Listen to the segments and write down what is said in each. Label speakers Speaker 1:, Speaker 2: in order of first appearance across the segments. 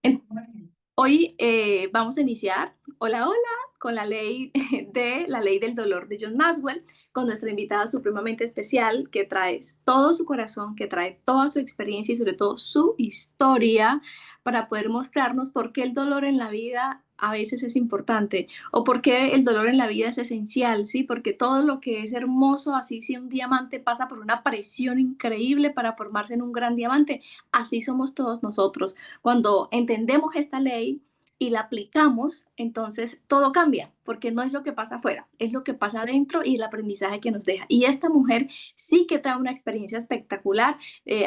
Speaker 1: En- Hoy vamos a iniciar, hola, hola, con la ley la ley del dolor de John Maxwell, con nuestra invitada supremamente especial que trae todo su corazón, que trae toda su experiencia y sobre todo su historia para poder mostrarnos por qué el dolor en la vida a veces es importante o por qué el dolor en la vida es esencial, ¿sí? Porque todo lo que es hermoso, así si un diamante pasa por una presión increíble para formarse en un gran diamante, así somos todos nosotros. Cuando entendemos esta ley y la aplicamos, entonces todo cambia, porque no es lo que pasa afuera, es lo que pasa adentro y el aprendizaje que nos deja. Y esta mujer sí que trae una experiencia espectacular.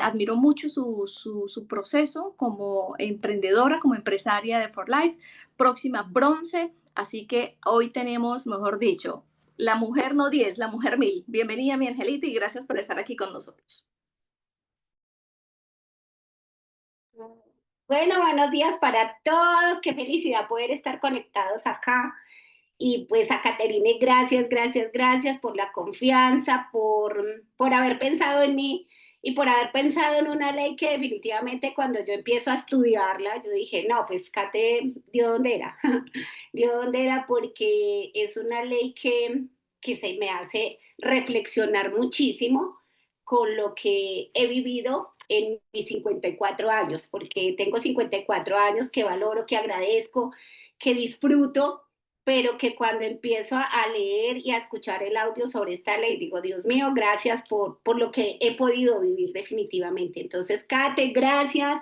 Speaker 1: Admiro mucho su proceso como emprendedora, como empresaria de For Life, próxima bronce. Así que hoy tenemos, mejor dicho, la mujer no 10, la mujer 1000. Bienvenida, mi Angelita, y gracias por estar aquí con nosotros.
Speaker 2: Bueno, buenos días para todos. Qué felicidad poder estar conectados acá. Y pues a Caterine, gracias, gracias, gracias por la confianza, por haber pensado en mí y por haber pensado en una ley que definitivamente cuando yo empiezo a estudiarla, yo dije, no, pues Cate dio dónde era, dio dónde era porque es una ley que se me hace reflexionar muchísimo con lo que he vivido en mis 54 años, porque tengo 54 años que valoro, que agradezco, que disfruto, pero que cuando empiezo a leer y a escuchar el audio sobre esta ley, digo, Dios mío, gracias por lo que he podido vivir definitivamente. Entonces, Kate, gracias.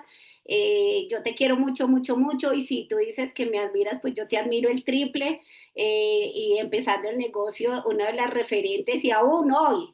Speaker 2: Yo te quiero mucho, mucho, mucho, y si tú dices que me admiras, pues yo te admiro el triple. Y empezando el negocio, una de las referentes, y aún hoy,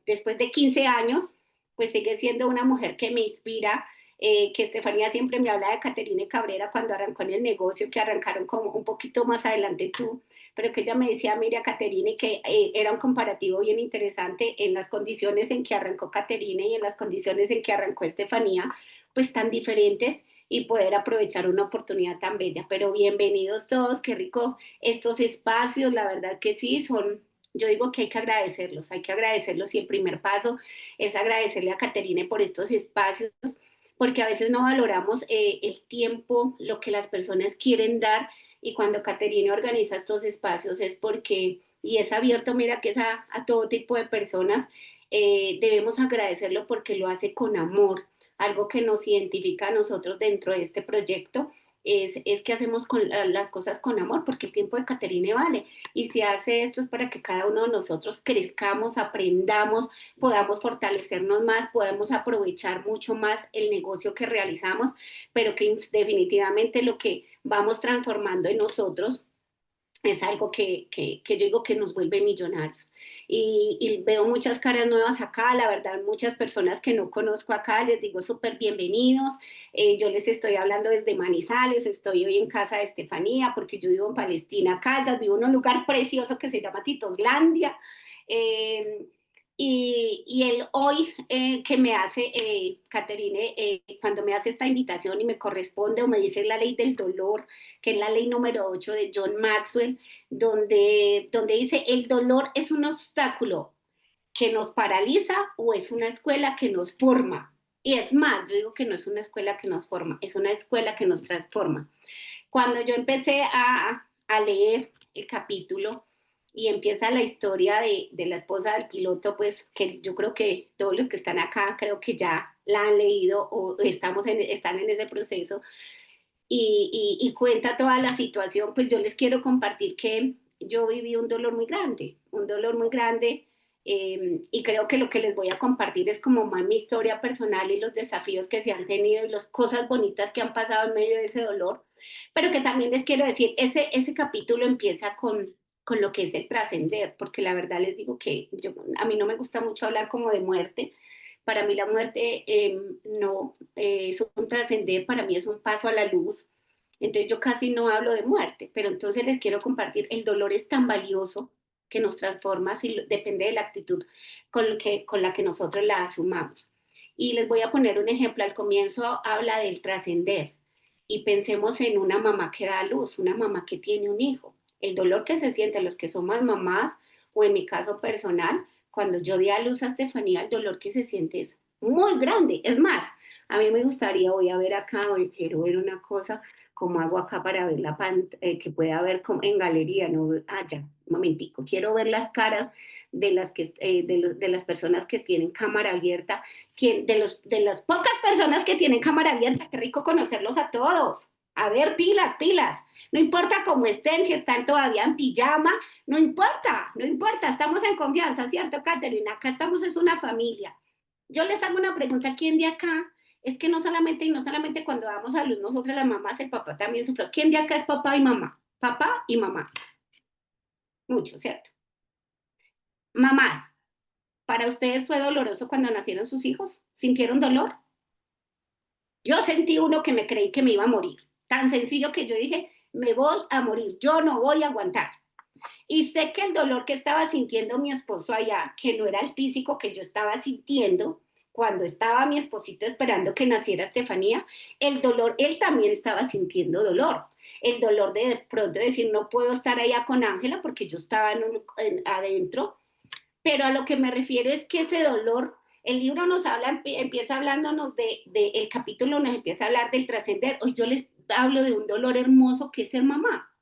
Speaker 2: después de 15 años, pues sigue siendo una mujer que me inspira, que Estefanía siempre me habla de Caterine Cabrera cuando arrancó en el negocio, que arrancaron como un poquito más adelante tú, pero que ella me decía, mira Caterine, que era un comparativo bien interesante en las condiciones en que arrancó Caterine y en las condiciones en que arrancó Estefanía, pues tan diferentes, y poder aprovechar una oportunidad tan bella. Pero bienvenidos todos, qué rico estos espacios, la verdad que sí, son, yo digo que hay que agradecerlos, y el primer paso es agradecerle a Caterine por estos espacios, porque a veces no valoramos el tiempo, lo que las personas quieren dar, y cuando Caterine organiza estos espacios es porque, y es abierto, mira que es a todo tipo de personas, debemos agradecerlo porque lo hace con amor, algo que nos identifica a nosotros dentro de este proyecto. Es que hacemos las cosas con amor, porque el tiempo de Caterine vale, y si hace esto es para que cada uno de nosotros crezcamos, aprendamos, podamos fortalecernos más, podemos aprovechar mucho más el negocio que realizamos, pero que definitivamente lo que vamos transformando en nosotros es algo que yo digo que nos vuelve millonarios. Y veo muchas caras nuevas acá, la verdad, muchas personas que no conozco acá, les digo súper bienvenidos. Yo les estoy hablando desde Manizales, estoy hoy en casa de Estefanía, porque yo vivo en Palestina, Caldas, vivo en un lugar precioso que se llama Titoslandia. Eh, y él hoy que me hace, Caterine, cuando me hace esta invitación y me corresponde o me dice la ley del dolor, que es la ley número 8 de John Maxwell, donde dice, el dolor es un obstáculo que nos paraliza o es una escuela que nos forma. Y es más, yo digo que no es una escuela que nos forma, es una escuela que nos transforma. Cuando yo empecé a leer el capítulo y empieza la historia de la esposa del piloto, pues que yo creo que todos los que están acá creo que ya la han leído o están en ese proceso, y cuenta toda la situación, pues yo les quiero compartir que yo viví un dolor muy grande, y creo que lo que les voy a compartir es como más mi historia personal y los desafíos que se han tenido y las cosas bonitas que han pasado en medio de ese dolor, pero que también les quiero decir, ese capítulo empieza con lo que es el trascender, porque la verdad les digo que a mí no me gusta mucho hablar como de muerte. Para mí la muerte no es un trascender, para mí es un paso a la luz. Entonces yo casi no hablo de muerte, pero entonces les quiero compartir, el dolor es tan valioso que nos transforma, si depende de la actitud con la que nosotros la asumamos. Y les voy a poner un ejemplo, al comienzo habla del trascender, y pensemos en una mamá que da a luz, una mamá que tiene un hijo. El dolor que se siente los que somos mamás, o en mi caso personal, cuando yo di a luz a Estefanía, el dolor que se siente es muy grande. Es más, A mí me gustaría, voy a ver acá, hoy quiero ver una cosa, cómo hago acá para ver la pantalla, que pueda ver en galería, no, ya, un momentico, quiero ver las caras de las, de las personas que tienen cámara abierta, de las pocas personas que tienen cámara abierta, qué rico conocerlos a todos. A ver, pilas, pilas. No importa cómo estén, si están todavía en pijama, no importa, no importa, estamos en confianza, ¿cierto, Catherine? Acá estamos, es una familia. Yo les hago una pregunta, ¿quién de acá? Es que no solamente, y no solamente cuando damos a luz nosotros las mamás, el papá también sufre. ¿Quién de acá es papá y mamá? Papá y mamá. Mucho, ¿cierto? Mamás, ¿para ustedes fue doloroso cuando nacieron sus hijos? ¿Sintieron dolor? Yo sentí uno que me creí que me iba a morir. Tan sencillo que yo dije, me voy a morir, yo no voy a aguantar. Y sé que el dolor que estaba sintiendo mi esposo allá, que no era el físico que yo estaba sintiendo cuando estaba mi esposito esperando que naciera Estefanía, el dolor, él también estaba sintiendo dolor. El dolor de pronto decir, no puedo estar allá con Ángela porque yo estaba adentro, pero a lo que me refiero es que ese dolor, el libro nos habla, empieza hablándonos el capítulo nos empieza a hablar del trascender. Hoy yo les hablo de un dolor hermoso que es ser mamá.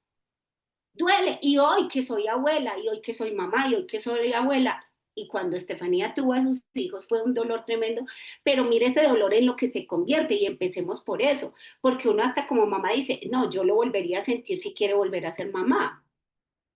Speaker 2: Duele, y hoy que soy abuela, y hoy que soy mamá, y hoy que soy abuela, y cuando Estefanía tuvo a sus hijos fue un dolor tremendo, pero mire ese dolor en lo que se convierte, y empecemos por eso, porque uno hasta como mamá dice, no, yo lo volvería a sentir si quiero volver a ser mamá.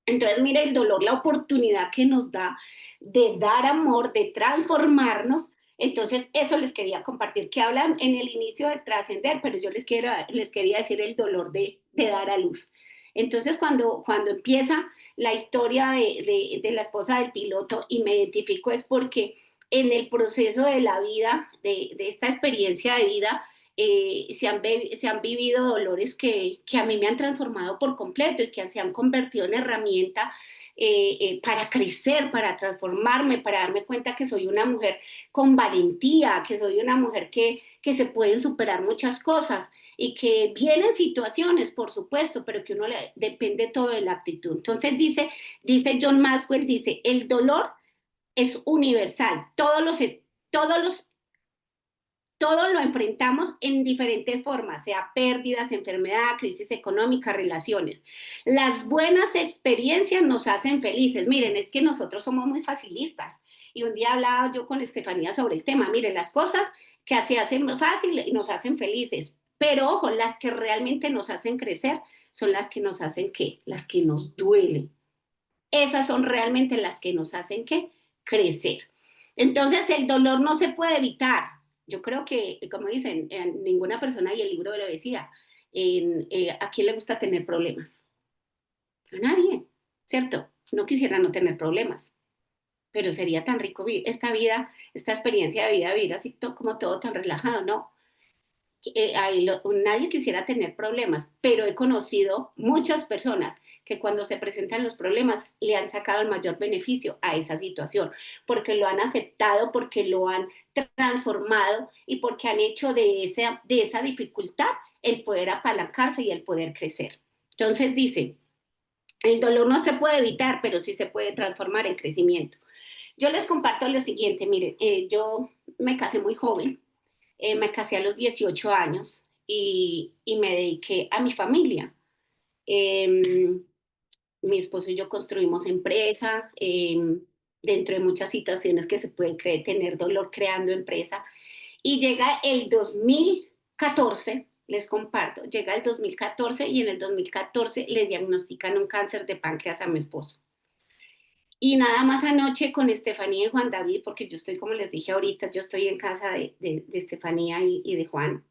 Speaker 2: Entonces, mire el dolor, la oportunidad que nos da de dar amor, de transformarnos. Entonces, eso les quería compartir, que hablan en el inicio de trascender, pero yo les quería decir el dolor de dar a luz. Entonces, cuando empieza la historia de la esposa del piloto y me identifico es porque en el proceso de la vida, de esta experiencia de vida, se han vivido dolores que a mí me han transformado por completo y que se han convertido en herramienta para crecer, para transformarme, para darme cuenta que soy una mujer con valentía, que soy una mujer que se pueden superar muchas cosas y que vienen situaciones, por supuesto, pero que uno le depende todo de la actitud. Entonces dice John Maxwell, dice, el dolor es universal, todos los todo lo enfrentamos en diferentes formas, sea pérdidas, enfermedad, crisis económica, relaciones. Las buenas experiencias nos hacen felices. Miren, es que nosotros somos muy facilistas. Y un día hablaba yo con Estefanía sobre el tema. Miren, las cosas que se hacen fácil y nos hacen felices. Pero ojo, las que realmente nos hacen crecer son las que nos hacen ¿qué? Las que nos duelen. Esas son realmente las que nos hacen ¿qué? Crecer. Entonces, el dolor no se puede evitar. Yo creo que, como dicen, ninguna persona, y el libro lo decía, ¿a quién le gusta tener problemas? A nadie, ¿cierto? No quisiera no tener problemas, pero sería tan rico esta vida, esta experiencia de vida, vivir así como todo tan relajado, ¿no? Nadie quisiera tener problemas, pero he conocido muchas personas que cuando se presentan los problemas le han sacado el mayor beneficio a esa situación, porque lo han aceptado, porque lo han transformado y porque han hecho de esa dificultad el poder apalancarse y el poder crecer. Entonces dice, el dolor no se puede evitar, pero sí se puede transformar en crecimiento. Yo les comparto lo siguiente, miren, yo me casé muy joven, me casé a los 18 años y me dediqué a mi familia. Eh, Mi esposo y yo construimos empresa, dentro de muchas situaciones que se puede tener dolor creando empresa. Y llega el 2014, les comparto, llega el 2014 y en el 2014 le diagnostican un cáncer de páncreas a mi esposo. Y nada más anoche con Estefanía y Juan David, porque yo estoy, como les dije ahorita, yo estoy en casa de Estefanía y de Juan.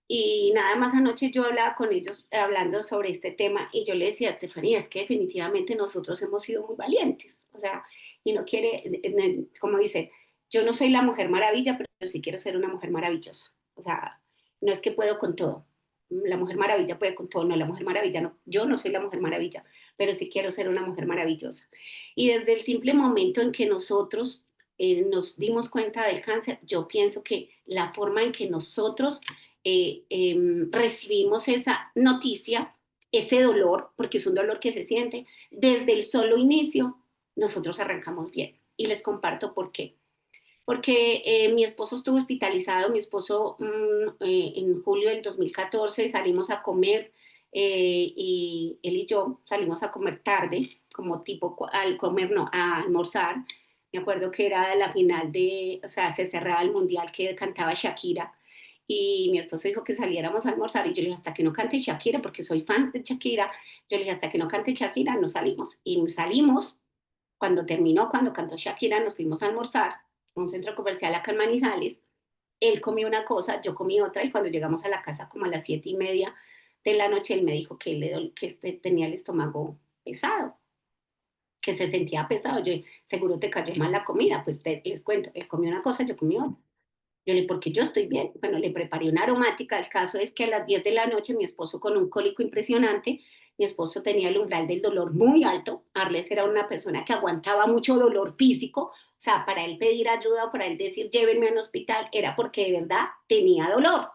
Speaker 2: Y nada más anoche yo hablaba con ellos hablando sobre este tema y yo le decía a Estefanía, es que definitivamente nosotros hemos sido muy valientes, o sea, y no quiere, como dice, yo no soy la mujer maravilla, pero sí quiero ser una mujer maravillosa, o sea, no es que puedo con todo, la mujer maravilla puede con todo, no, la mujer maravilla no, yo no soy la mujer maravilla, pero sí quiero ser una mujer maravillosa. Y desde el simple momento en que nosotros nos dimos cuenta del cáncer, yo pienso que la forma en que nosotros recibimos esa noticia, ese dolor, porque es un dolor que se siente, desde el solo inicio, nosotros arrancamos bien. Y les comparto por qué. porque mi esposo estuvo hospitalizado, mi esposo en julio del 2014 salimos a comer y él y yo salimos a comer tarde, como tipo al comer, no, a almorzar. Me acuerdo que era la final de, o sea, se cerraba el mundial que cantaba Shakira y mi esposo dijo que saliéramos a almorzar y yo le dije hasta que no cante Shakira, porque soy fan de Shakira, yo le dije hasta que no cante Shakira no salimos y salimos. Cuando terminó, cuando cantó Shakira, nos fuimos a almorzar a un centro comercial acá en Manizales. Él comió una cosa, yo comí otra, y cuando llegamos a la casa, como a las 7:30 de la noche, él me dijo que, tenía el estómago pesado, que se sentía pesado. Yo, seguro te cayó mal la comida, pues les cuento, él comió una cosa, yo comí otra. Yo le, porque yo estoy bien. Bueno, le preparé una aromática. El caso es que a las 10 de la noche mi esposo con un cólico impresionante, mi esposo tenía el umbral del dolor muy alto. Arles era una persona que aguantaba mucho dolor físico. O sea, para él pedir ayuda o para él decir llévenme al hospital era porque de verdad tenía dolor.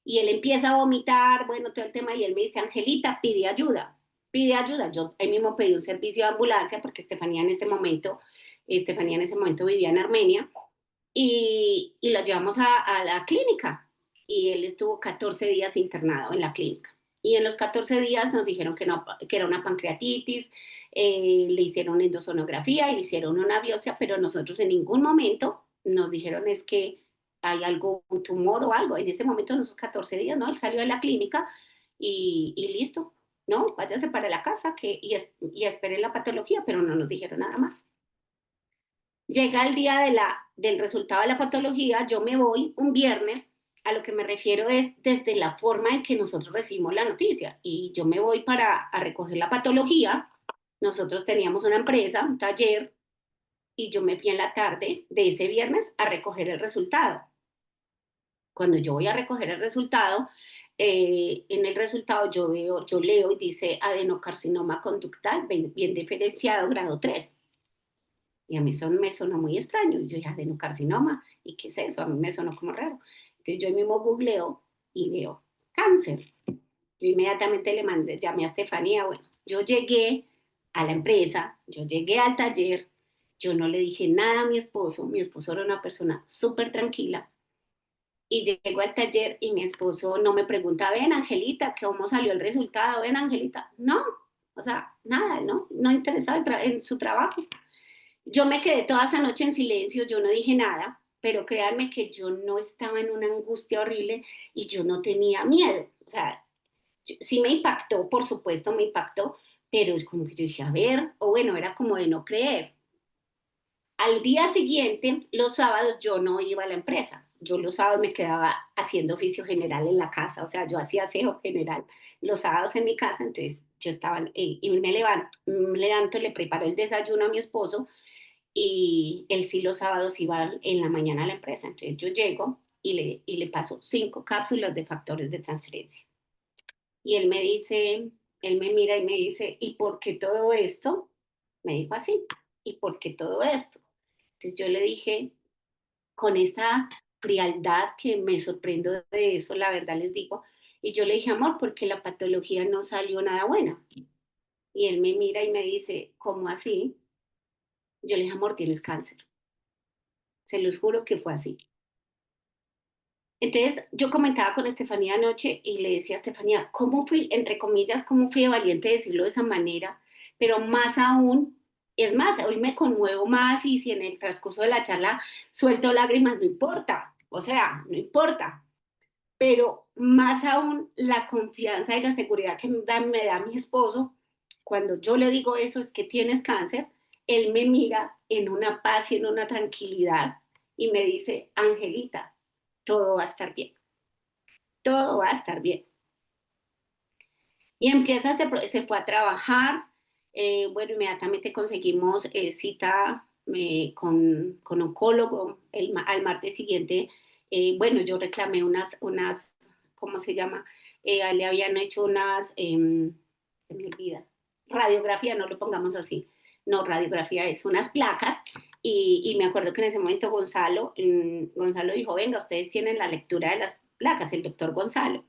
Speaker 2: Y él empieza a vomitar, bueno, todo el tema, y él me dice, Angelita, pide ayuda, pide ayuda. Yo ahí mismo pedí un servicio de ambulancia porque Estefanía en ese momento vivía en Armenia y lo llevamos a la clínica y él estuvo 14 días internado en la clínica. Y en los 14 días nos dijeron que, no, que era una pancreatitis, le hicieron endosonografía y le hicieron una biopsia, pero nosotros en ningún momento nos dijeron es que hay algo, un tumor o algo. En ese momento, en esos 14 días, ¿no? Él salió de la clínica y listo, ¿no? Váyase para la casa y espere la patología, pero no nos dijeron nada más. Llega el día del resultado de la patología, yo me voy un viernes, a lo que me refiero es desde la forma en que nosotros recibimos la noticia. Y yo me voy para a recoger la patología. Nosotros teníamos una empresa, un taller, y yo me fui en la tarde de ese viernes a recoger el resultado. Cuando yo voy a recoger el resultado, en el resultado yo leo y dice adenocarcinoma conductal, bien diferenciado, grado 3. Y a mí me sonó muy extraño. Y yo dije, adenocarcinoma, ¿y qué es eso? A mí me sonó como raro. Entonces yo mismo googleo y veo cáncer. Yo inmediatamente le mandé, llamé a Estefanía. Bueno, yo llegué a la empresa, yo llegué al taller, yo no le dije nada a mi esposo era una persona súper tranquila. Y llego al taller y mi esposo no me pregunta, ven Angelita, ¿cómo salió el resultado? Ven Angelita. No, o sea, nada, no interesado en su trabajo. Yo me quedé toda esa noche en silencio, yo no dije nada, pero créanme que yo no estaba en una angustia horrible y yo no tenía miedo. O sea, sí me impactó, por supuesto me impactó, pero como que yo dije, a ver, o bueno, era como de no creer. Al día siguiente, los sábados, yo no iba a la empresa. Yo los sábados me quedaba haciendo oficio general en la casa, o sea, yo hacía aseo general los sábados en mi casa, entonces yo estaba, y me levanto, le preparo el desayuno a mi esposo, y él sí los sábados iba en la mañana a la empresa. Entonces yo llego y le paso 5 cápsulas de factores de transferencia. Y él me dice, él me mira y me dice, ¿y por qué todo esto? Me dijo así, ¿y por qué todo esto? Entonces yo le dije, con esa frialdad que me sorprendo de eso, la verdad les digo, y yo le dije, amor, porque la patología no salió nada buena. Y él me mira y me dice, ¿cómo así? Yo le dije, amor, tienes cáncer. Se los juro que fue así. Entonces yo comentaba con Estefanía anoche y le decía a Estefanía, ¿cómo fui, entre comillas, cómo fui de valiente decirlo de esa manera? Pero más aún, es más, hoy me conmuevo más y si en el transcurso de la charla suelto lágrimas, no importa, o sea, no importa. Pero más aún la confianza y la seguridad que me da mi esposo cuando yo le digo eso es que tienes cáncer, él me mira en una paz y en una tranquilidad y me dice, Angelita, todo va a estar bien, todo va a estar bien. Y empieza, se fue a trabajar, bueno, inmediatamente conseguimos cita con oncólogo, al martes siguiente, bueno, yo reclamé ¿cómo se llama? Le habían hecho se me olvida, radiografía, no lo pongamos así, no, radiografía es unas placas, y me acuerdo que en ese momento Gonzalo dijo, venga, ustedes tienen la lectura de las placas, el doctor Gonzalo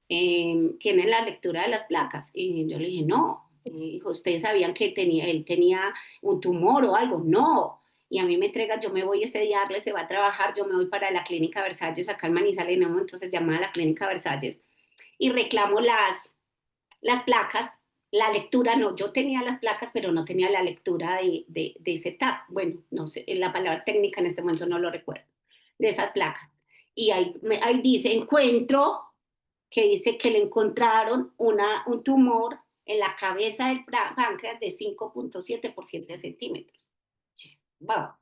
Speaker 2: tienen la lectura de las placas. Y yo le dije, no. Dijo, ¿ustedes sabían que él tenía un tumor o algo? No. y a mí me entrega, yo me voy ese día, Arles se va a trabajar, yo me voy para la clínica Versalles, acá en Manizales, no, entonces llamada a la clínica Versalles y reclamo las placas, la lectura, no, yo tenía las placas, pero no tenía la lectura de ese TAC, bueno, no sé, la palabra técnica en este momento no lo recuerdo, de esas placas. Y ahí dice, encuentro, que dice que le encontraron un tumor en la cabeza del páncreas de 5.7 por 7 centímetros. Wow. O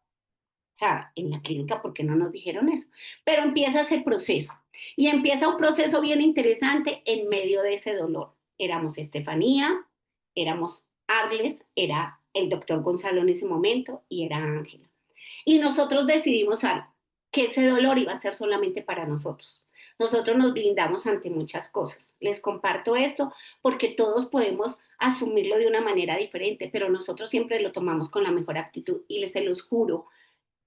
Speaker 2: sea, en la clínica, ¿por qué no nos dijeron eso? Pero empieza ese proceso. Y empieza un proceso bien interesante en medio de ese dolor. Éramos Estefanía, éramos Arles, era el doctor Gonzalo en ese momento y era Ángela. Y nosotros decidimos algo, que ese dolor iba a ser solamente para nosotros. Nosotros nos blindamos ante muchas cosas. Les comparto esto porque todos podemos asumirlo de una manera diferente, pero nosotros siempre lo tomamos con la mejor actitud y les se los juro,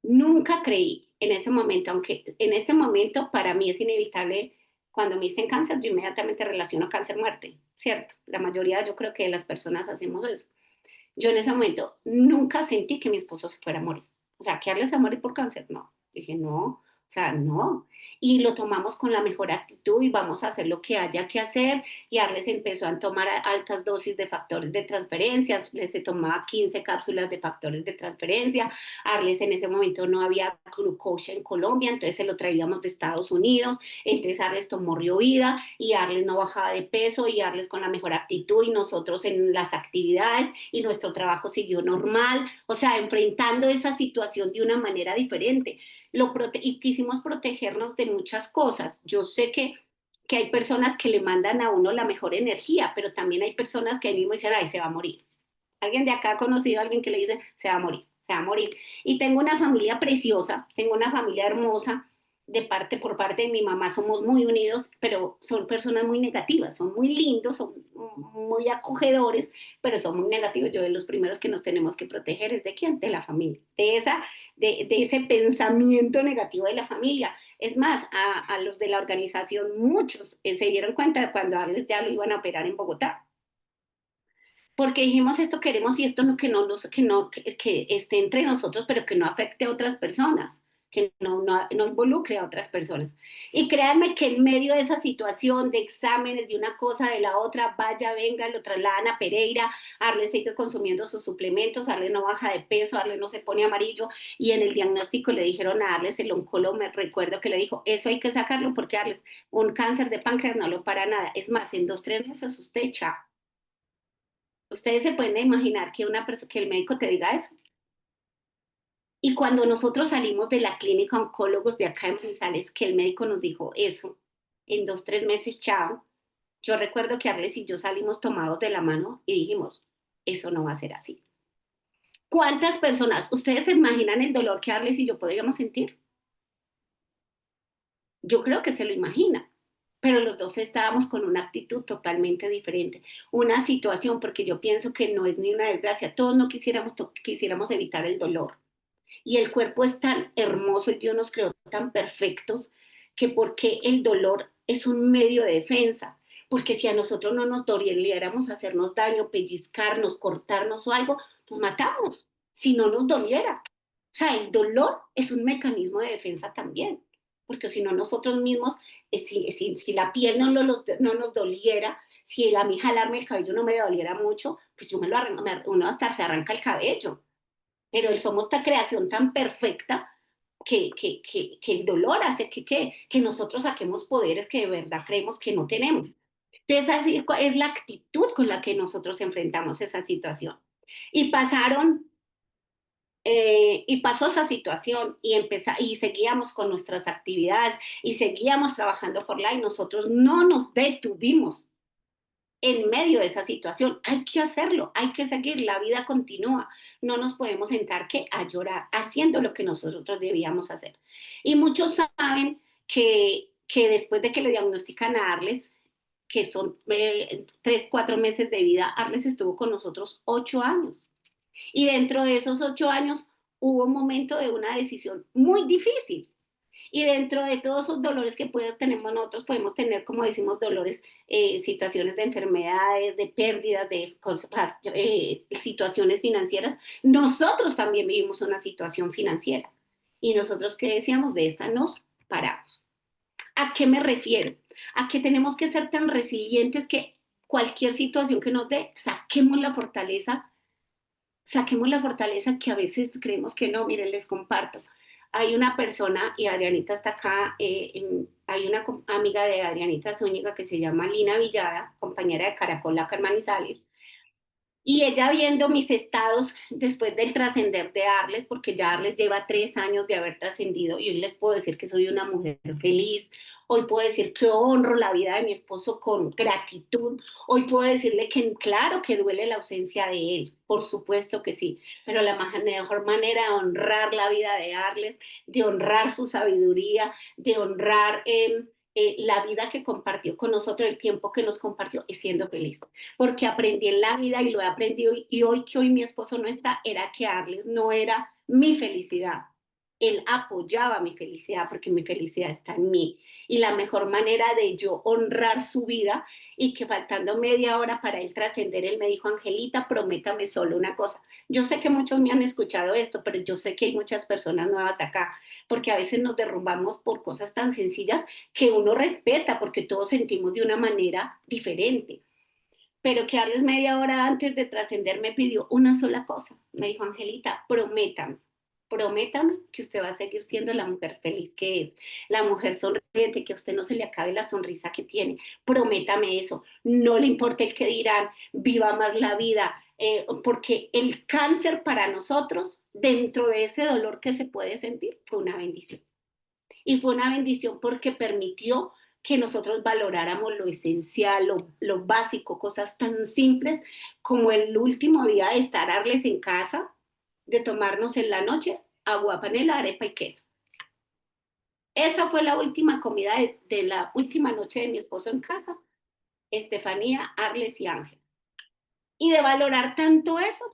Speaker 2: nunca creí en ese momento, aunque en este momento para mí es inevitable, cuando me dicen cáncer, yo inmediatamente relaciono cáncer-muerte, ¿cierto? La mayoría yo creo que de las personas hacemos eso. Yo en ese momento nunca sentí que mi esposo se fuera a morir. O sea, ¿que Arles se va a morir por cáncer? No. Dije, no, o sea, no. Y lo tomamos con la mejor actitud y vamos a hacer lo que haya que hacer. Y Arles empezó a tomar altas dosis de factores de transferencia, se tomaba 15 cápsulas de factores de transferencia. Arles en ese momento no había glucosa en Colombia, entonces se lo traíamos de Estados Unidos. Entonces Arles tomó Riovida y Arles no bajaba de peso y Arles con la mejor actitud y nosotros en las actividades y nuestro trabajo siguió normal, o sea, enfrentando esa situación de una manera diferente. Y quisimos protegernos de muchas cosas. Yo sé que hay personas que le mandan a uno la mejor energía, pero también hay personas que ahí mismo dicen, ay, se va a morir. Alguien de acá ha conocido a alguien que le dice, se va a morir, se va a morir. Y tengo una familia preciosa, tengo una familia hermosa, por parte de mi mamá somos muy unidos, pero son personas muy negativas, son muy lindos, son muy acogedores, pero son muy negativos. Yo de los primeros que nos tenemos que proteger es de quién, de la familia, de ese pensamiento negativo de la familia. Es más, a los de la organización, muchos se dieron cuenta cuando a Alex ya lo iban a operar en Bogotá porque dijimos esto queremos y esto no que esté entre nosotros, pero que no afecte a otras personas, que no involucre a otras personas. Y créanme que en medio de esa situación de exámenes de una cosa, de la otra, vaya, venga, lo trasladan a Pereira, Arle sigue consumiendo sus suplementos, Arle no baja de peso, Arle no se pone amarillo, y en el diagnóstico le dijeron a Arles, el oncólogo me recuerdo que le dijo, eso hay que sacarlo porque Arles, un cáncer de páncreas no lo para nada, es más, en 2, 3 meses usted echa. Ustedes se pueden imaginar que el médico te diga eso. Y cuando nosotros salimos de la clínica oncólogos de acá en Manizales, que el médico nos dijo eso, en 2, 3 meses, chao, yo recuerdo que Arles y yo salimos tomados de la mano y dijimos, eso no va a ser así. ¿Cuántas personas, ustedes se imaginan el dolor que Arles y yo podríamos sentir? Yo creo que se lo imaginan, pero los dos estábamos con una actitud totalmente diferente, una situación, porque yo pienso que no es ni una desgracia, todos no quisiéramos evitar el dolor. Y el cuerpo es tan hermoso y Dios nos creó tan perfectos que porque el dolor es un medio de defensa, porque si a nosotros no nos doliéramos hacernos daño, pellizcarnos, cortarnos o algo, nos matamos, si no nos doliera. O sea, el dolor es un mecanismo de defensa también, porque si no nosotros mismos, si la piel no nos doliera, si a mí jalarme el cabello no me doliera mucho, pues yo uno hasta se arranca el cabello, pero somos esta creación tan perfecta que el dolor hace que nosotros saquemos poderes que de verdad creemos que no tenemos. Entonces, así es la actitud con la que nosotros enfrentamos esa situación. Y y pasó esa situación y seguíamos con nuestras actividades y seguíamos trabajando por la y nosotros no nos detuvimos en medio de esa situación. Hay que hacerlo, hay que seguir, la vida continúa. No nos podemos sentar a llorar haciendo lo que nosotros debíamos hacer. Y muchos saben que después de que le diagnostican a Arles, que son 3, 4 meses de vida, Arles estuvo con nosotros 8 años. Y dentro de esos 8 años hubo un momento de una decisión muy difícil. Y dentro de todos esos dolores que tenemos nosotros, podemos tener, como decimos, dolores, situaciones de enfermedades, de pérdidas, de cosas, situaciones financieras. Nosotros también vivimos una situación financiera. Y nosotros, ¿qué decíamos? De esta nos paramos. ¿A qué me refiero? A que tenemos que ser tan resilientes que cualquier situación que nos dé, saquemos la fortaleza que a veces creemos que no. Miren, les comparto. Hay una persona, y Adrianita está acá, hay una amiga de Adrianita Zúñiga que se llama Lina Villada, compañera de Caracol acá en Manizales, y ella viendo mis estados después del trascender de Arles, porque ya Arles lleva 3 años de haber trascendido, y hoy les puedo decir que soy una mujer feliz, hoy puedo decir que honro la vida de mi esposo con gratitud, hoy puedo decirle que claro que duele la ausencia de él, por supuesto que sí, pero la mejor manera de honrar la vida de Arles, de honrar su sabiduría, de honrar la vida que compartió con nosotros, el tiempo que nos compartió, es siendo feliz, porque aprendí en la vida y lo he aprendido, y hoy que hoy mi esposo no está, era que Arles no era mi felicidad, él apoyaba mi felicidad porque mi felicidad está en mí, y la mejor manera de yo honrar su vida, y que faltando media hora para él trascender, él me dijo: Angelita, prométame solo una cosa. Yo sé que muchos me han escuchado esto, pero yo sé que hay muchas personas nuevas acá, porque a veces nos derrumbamos por cosas tan sencillas que uno respeta, porque todos sentimos de una manera diferente, pero que darles media hora antes de trascender me pidió una sola cosa. Me dijo: Angelita, prométame que usted va a seguir siendo la mujer feliz que es, la mujer sonriente, que a usted no se le acabe la sonrisa que tiene. Prométame eso. No le importa el que dirán, viva más la vida, porque el cáncer para nosotros, dentro de ese dolor que se puede sentir, fue una bendición. Y fue una bendición porque permitió que nosotros valoráramos lo esencial, lo básico, cosas tan simples como el último día de estar Arles en casa, de tomarnos en la noche agua, panela, arepa y queso. Esa fue la última comida de la última noche de mi esposo en casa, Estefanía, Arles y Ángel. Y de valorar tanto eso,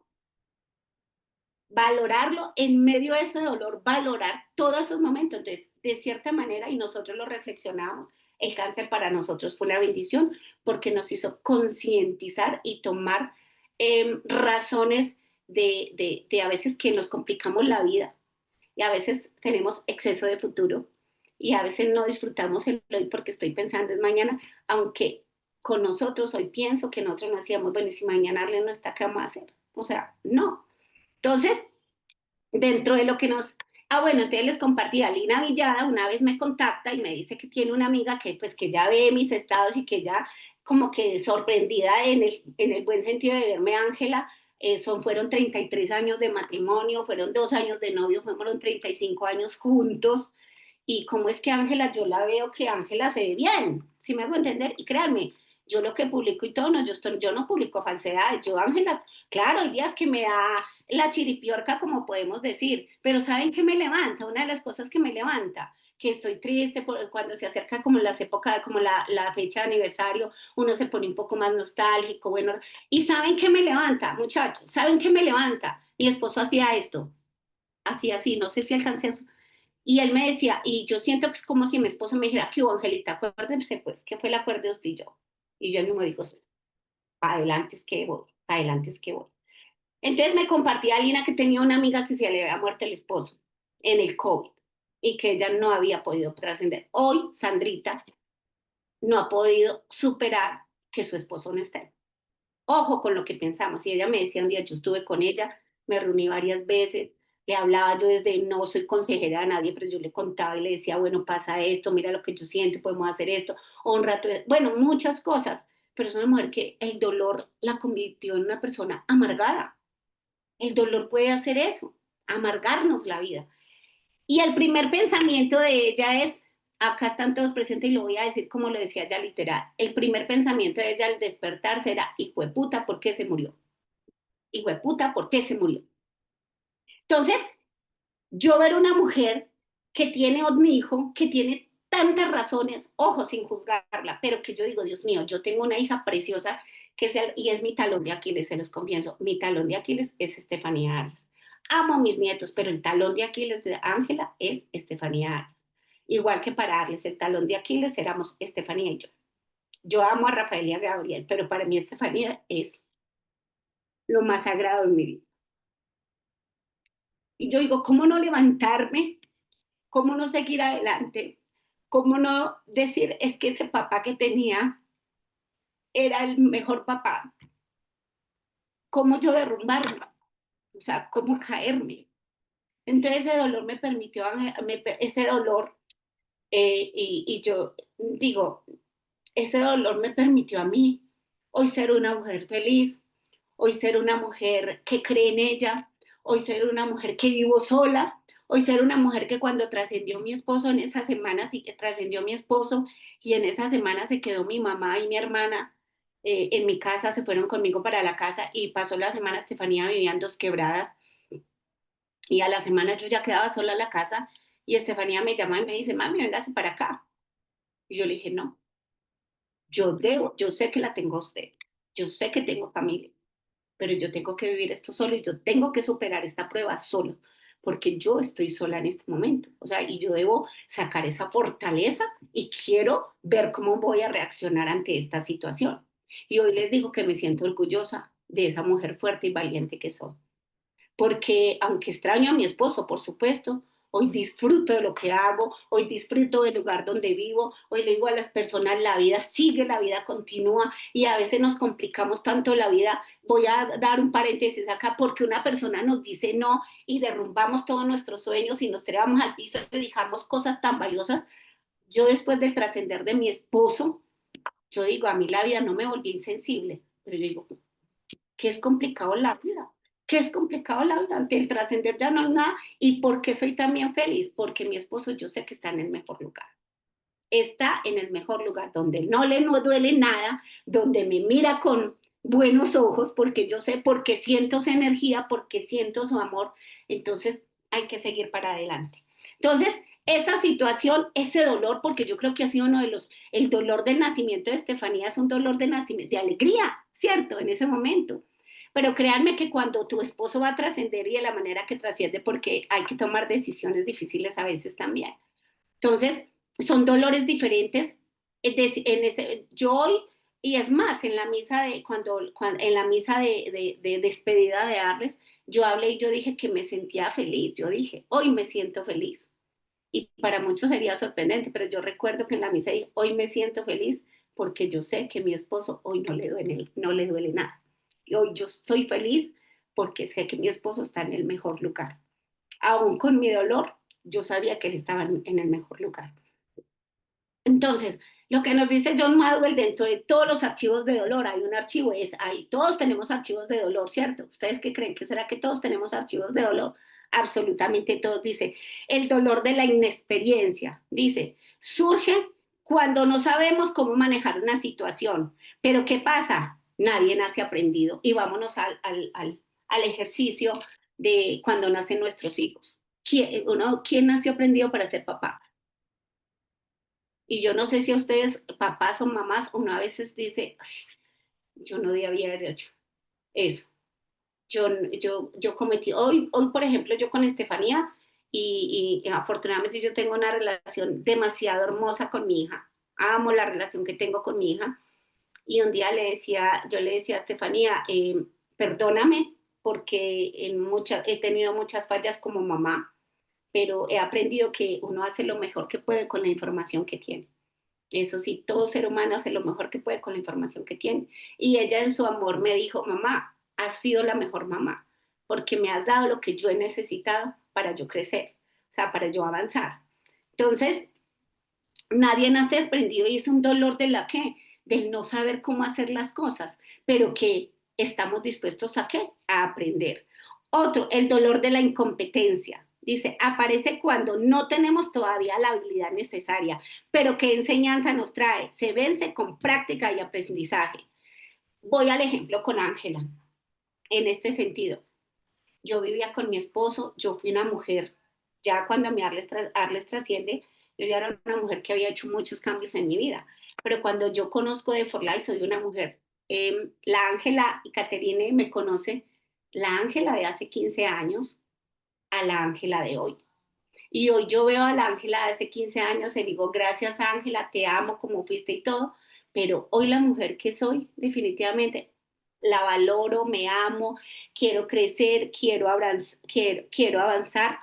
Speaker 2: valorarlo en medio de ese dolor, valorar todos esos momentos. Entonces, de cierta manera, y nosotros lo reflexionamos, el cáncer para nosotros fue una bendición porque nos hizo concientizar y tomar razones de a veces que nos complicamos la vida, y a veces tenemos exceso de futuro, y a veces no disfrutamos el hoy porque estoy pensando en mañana, aunque con nosotros hoy pienso que nosotros no hacíamos, bueno, y si mañana Arlen no está, ¿qué vamos a hacer? O sea, no. Entonces, dentro de lo que nos... Ah, bueno, entonces les compartí, a Lina Villada una vez me contacta y me dice que tiene una amiga que pues que ya ve mis estados, y que ya como que sorprendida en el buen sentido de verme, Ángela, fueron 33 años de matrimonio, fueron 2 años de novio, fueron 35 años juntos, y cómo es que Ángela, yo la veo que Ángela se ve bien, si me hago entender, y créanme, yo lo que publico y todo, no, yo no publico falsedades, yo, Ángela, claro, hay días que me da la chiripiorca, como podemos decir, pero ¿saben qué me levanta? Una de las cosas que me levanta, que estoy triste cuando se acerca como las épocas, como la fecha de aniversario, uno se pone un poco más nostálgico, bueno, y ¿saben qué me levanta, muchachos? ¿Saben qué me levanta? Mi esposo hacía esto, hacía así, no sé si alcancé a... Y él me decía, y yo siento que es como si mi esposo me dijera: ¿qué hubo, Angelita? Acuérdense pues, ¿qué fue el acuerdo de usted y yo? Y yo mismo digo: para adelante es que voy, para adelante es que voy. Entonces me compartía Lina que tenía una amiga que se le había muerto el esposo en el COVID, y que ella no había podido trascender. Hoy Sandrita no ha podido superar que su esposo no esté. Ojo con lo que pensamos. Y ella me decía un día, yo estuve con ella, me reuní varias veces, le hablaba yo desde, no soy consejera de nadie, pero yo le contaba y le decía: bueno, pasa esto, mira lo que yo siento, podemos hacer esto, o un rato, bueno, muchas cosas. Pero es una mujer que el dolor la convirtió en una persona amargada. El dolor puede hacer eso, amargarnos la vida. Y el primer pensamiento de ella es, acá están todos presentes y lo voy a decir como lo decía ella literal, el primer pensamiento de ella al despertarse era: hijo de puta, ¿por qué se murió? Hijo de puta, ¿por qué se murió? Entonces, yo ver una mujer que tiene un hijo, que tiene tantas razones, ojo, sin juzgarla, pero que yo digo: Dios mío, yo tengo una hija preciosa y es mi talón de Aquiles, se los confieso, mi talón de Aquiles es Estefanía Arias. Amo a mis nietos, pero el talón de Aquiles de Ángela es Estefanía Arias. igual que para darles el talón de Aquiles éramos Estefanía y yo. Yo amo a Rafael y a Gabriel, pero para mí Estefanía es lo más sagrado en mi vida. Y yo digo, ¿cómo no levantarme? ¿Cómo no seguir adelante? ¿Cómo no decir, es que ese papá que tenía era el mejor papá? ¿Cómo yo derrumbarme? O sea, ¿cómo caerme? Entonces ese dolor me permitió, ese dolor, y yo digo, ese dolor me permitió a mí hoy ser una mujer feliz, hoy ser una mujer que cree en ella, hoy ser una mujer que vivo sola, hoy ser una mujer que cuando trascendió mi esposo en esa semana, sí que trascendió mi esposo y en esa semana se quedó mi mamá y mi hermana en mi casa, se fueron conmigo para la casa y pasó la semana, Estefanía vivía en Dos Quebradas y a la semana yo ya quedaba sola en la casa y Estefanía me llama y me dice, mami, véngase para acá. Y yo le dije, no, yo sé que la tengo a usted, yo sé que tengo familia, pero yo tengo que vivir esto solo y yo tengo que superar esta prueba solo, porque yo estoy sola en este momento, o sea, y yo debo sacar esa fortaleza y quiero ver cómo voy a reaccionar ante esta situación. Y hoy les digo que me siento orgullosa de esa mujer fuerte y valiente que soy porque aunque extraño a mi esposo, por supuesto, hoy disfruto de lo que hago, hoy disfruto del lugar donde vivo, hoy le digo a las personas, la vida sigue, la vida continúa y a veces nos complicamos tanto la vida. Voy a dar un paréntesis acá porque una persona nos dice no y derrumbamos todos nuestros sueños y nos tiramos al piso y dejamos cosas tan valiosas. Yo después del trascender de mi esposo, yo digo, a mí la vida no me volví insensible, pero yo digo, que es complicado la vida, que es complicado la vida, ante el trascender ya no hay nada. ¿Y por qué soy también feliz? Porque mi esposo yo sé que está en el mejor lugar. Está en el mejor lugar, donde no duele nada, donde me mira con buenos ojos, porque yo sé, porque siento su energía, porque siento su amor, entonces hay que seguir para adelante. Entonces, esa situación, ese dolor, porque yo creo que ha sido uno de los, el dolor del nacimiento de Estefanía es un dolor de nacimiento, de alegría, ¿cierto? En ese momento. Pero créanme que cuando tu esposo va a trascender y de la manera que trasciende, porque hay que tomar decisiones difíciles a veces también. Entonces, son dolores diferentes. En ese, yo hoy, y es más, en la misa cuando en la misa de despedida de Arles, yo hablé y yo dije que me sentía feliz. Yo dije, hoy me siento feliz. Y para muchos sería sorprendente, pero yo recuerdo que en la misa dije, hoy me siento feliz porque yo sé que mi esposo hoy no le duele nada. Y hoy yo estoy feliz porque sé que mi esposo está en el mejor lugar. Aún con mi dolor, yo sabía que él estaba en el mejor lugar. Entonces, lo que nos dice John Madwell dentro de todos los archivos de dolor, hay un archivo, ahí todos tenemos archivos de dolor, ¿cierto? ¿Ustedes qué creen? ¿Que será que todos tenemos archivos de dolor? Absolutamente todos. Dice, el dolor de la inexperiencia, dice, surge cuando no sabemos cómo manejar una situación. Pero ¿qué pasa? Nadie nace aprendido. Y vámonos al ejercicio de cuando nacen nuestros hijos. ¿Quién nació aprendido para ser papá? Y yo no sé si a ustedes, papás o mamás, uno a veces dice, yo no debía haber hecho eso. Yo cometí, hoy, por ejemplo, yo con Estefanía, y afortunadamente yo tengo una relación demasiado hermosa con mi hija. Amo la relación que tengo con mi hija. Y un día yo le decía a Estefanía, perdóname porque he tenido muchas fallas como mamá, pero he aprendido que uno hace lo mejor que puede con la información que tiene. Eso sí, todo ser humano hace lo mejor que puede con la información que tiene. Y ella en su amor me dijo, mamá, has sido la mejor mamá, porque me has dado lo que yo he necesitado para yo crecer, o sea, para yo avanzar. Entonces, nadie nace aprendido y es un dolor de la que, del no saber cómo hacer las cosas, pero que estamos dispuestos a qué? A aprender. Otro, el dolor de la incompetencia. Dice, aparece cuando no tenemos todavía la habilidad necesaria, pero ¿qué enseñanza nos trae? Se vence con práctica y aprendizaje. Voy al ejemplo con Ángela, en este sentido. Yo vivía con mi esposo, yo fui una mujer, ya cuando Arles trasciende, yo ya era una mujer que había hecho muchos cambios en mi vida, pero cuando yo conozco de For Life soy una mujer. La Ángela y Caterine me conoce, la Ángela de hace 15 años a la Ángela de hoy. Y hoy yo veo a la Ángela de hace 15 años y digo, gracias Ángela, te amo como fuiste y todo, pero hoy la mujer que soy, definitivamente, la valoro, me amo, quiero crecer, quiero avanzar.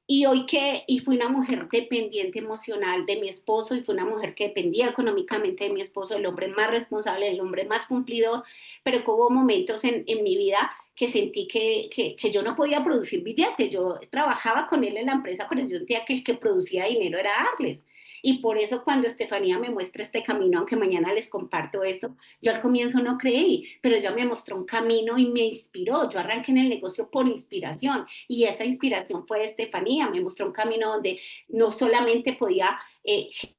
Speaker 2: Y hoy que, y fui una mujer dependiente emocional de mi esposo, y fui una mujer que dependía económicamente de mi esposo, el hombre más responsable, el hombre más cumplidor, pero que hubo momentos en mi vida que sentí que yo no podía producir billetes. Yo trabajaba con él en la empresa, pero yo sentía que el que producía dinero era Arles. Y por eso cuando Estefanía me muestra este camino, aunque mañana les comparto esto, yo al comienzo no creí, pero ella me mostró un camino y me inspiró. Yo arranqué en el negocio por inspiración y esa inspiración fue de Estefanía. Me mostró un camino donde no solamente podía,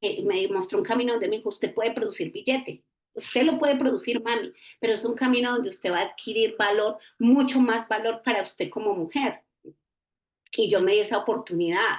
Speaker 2: me mostró un camino donde me dijo, usted puede producir billete. Usted lo puede producir, mami, pero es un camino donde usted va a adquirir valor, mucho más valor para usted como mujer. Y yo me di esa oportunidad.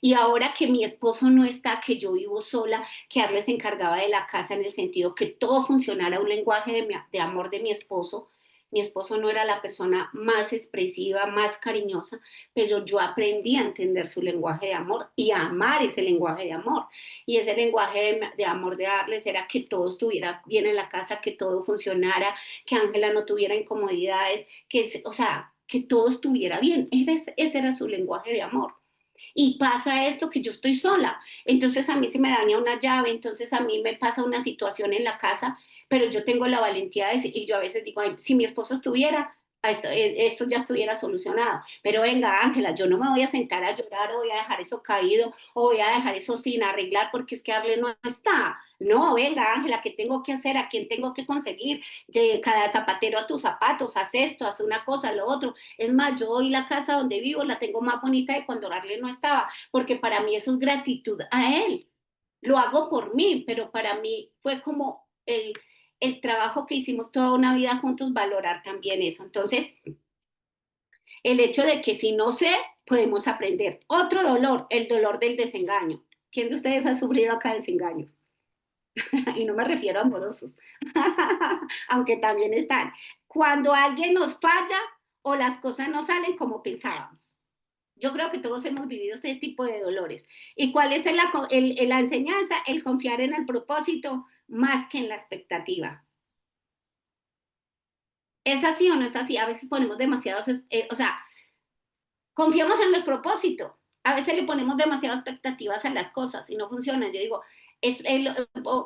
Speaker 2: Y ahora que mi esposo no está, que yo vivo sola, que Arles se encargaba de la casa en el sentido que todo funcionara un lenguaje de amor de mi esposo. Mi esposo no era la persona más expresiva, más cariñosa, pero yo aprendí a entender su lenguaje de amor y a amar ese lenguaje de amor. Y ese lenguaje de amor de Arles era que todo estuviera bien en la casa, que todo funcionara, que Ángela no tuviera incomodidades, o sea, que todo estuviera bien. Ese era su lenguaje de amor. Y pasa esto que yo estoy sola, entonces a mí se me daña una llave, entonces a mí me pasa una situación en la casa, pero yo tengo la valentía de decir, y yo a veces digo, ay, si mi esposo estuviera, esto ya estuviera solucionado. Pero venga, Ángela, yo no me voy a sentar a llorar o voy a dejar eso caído o voy a dejar eso sin arreglar porque es que Arle no está. No, venga, Ángela, ¿qué tengo que hacer? ¿A quién tengo que conseguir? De cada zapatero a tus zapatos, haz esto, haz una cosa, lo otro. Es más, yo hoy la casa donde vivo la tengo más bonita de cuando Arle no estaba, porque para mí eso es gratitud a él. Lo hago por mí, pero para mí fue como el trabajo que hicimos toda una vida juntos, valorar también eso. Entonces, el hecho de que si no sé, podemos aprender. Otro dolor, el dolor del desengaño. ¿Quién de ustedes ha sufrido acá desengaños? Y no me refiero a amorosos, aunque también están. Cuando alguien nos falla o las cosas no salen como pensábamos. Yo creo que todos hemos vivido este tipo de dolores. ¿Y cuál es la enseñanza? El confiar en el propósito más que en la expectativa. ¿Es así o no es así? A veces ponemos demasiados, o sea, confiamos en el propósito. A veces le ponemos demasiadas expectativas a las cosas y no funcionan. Yo digo,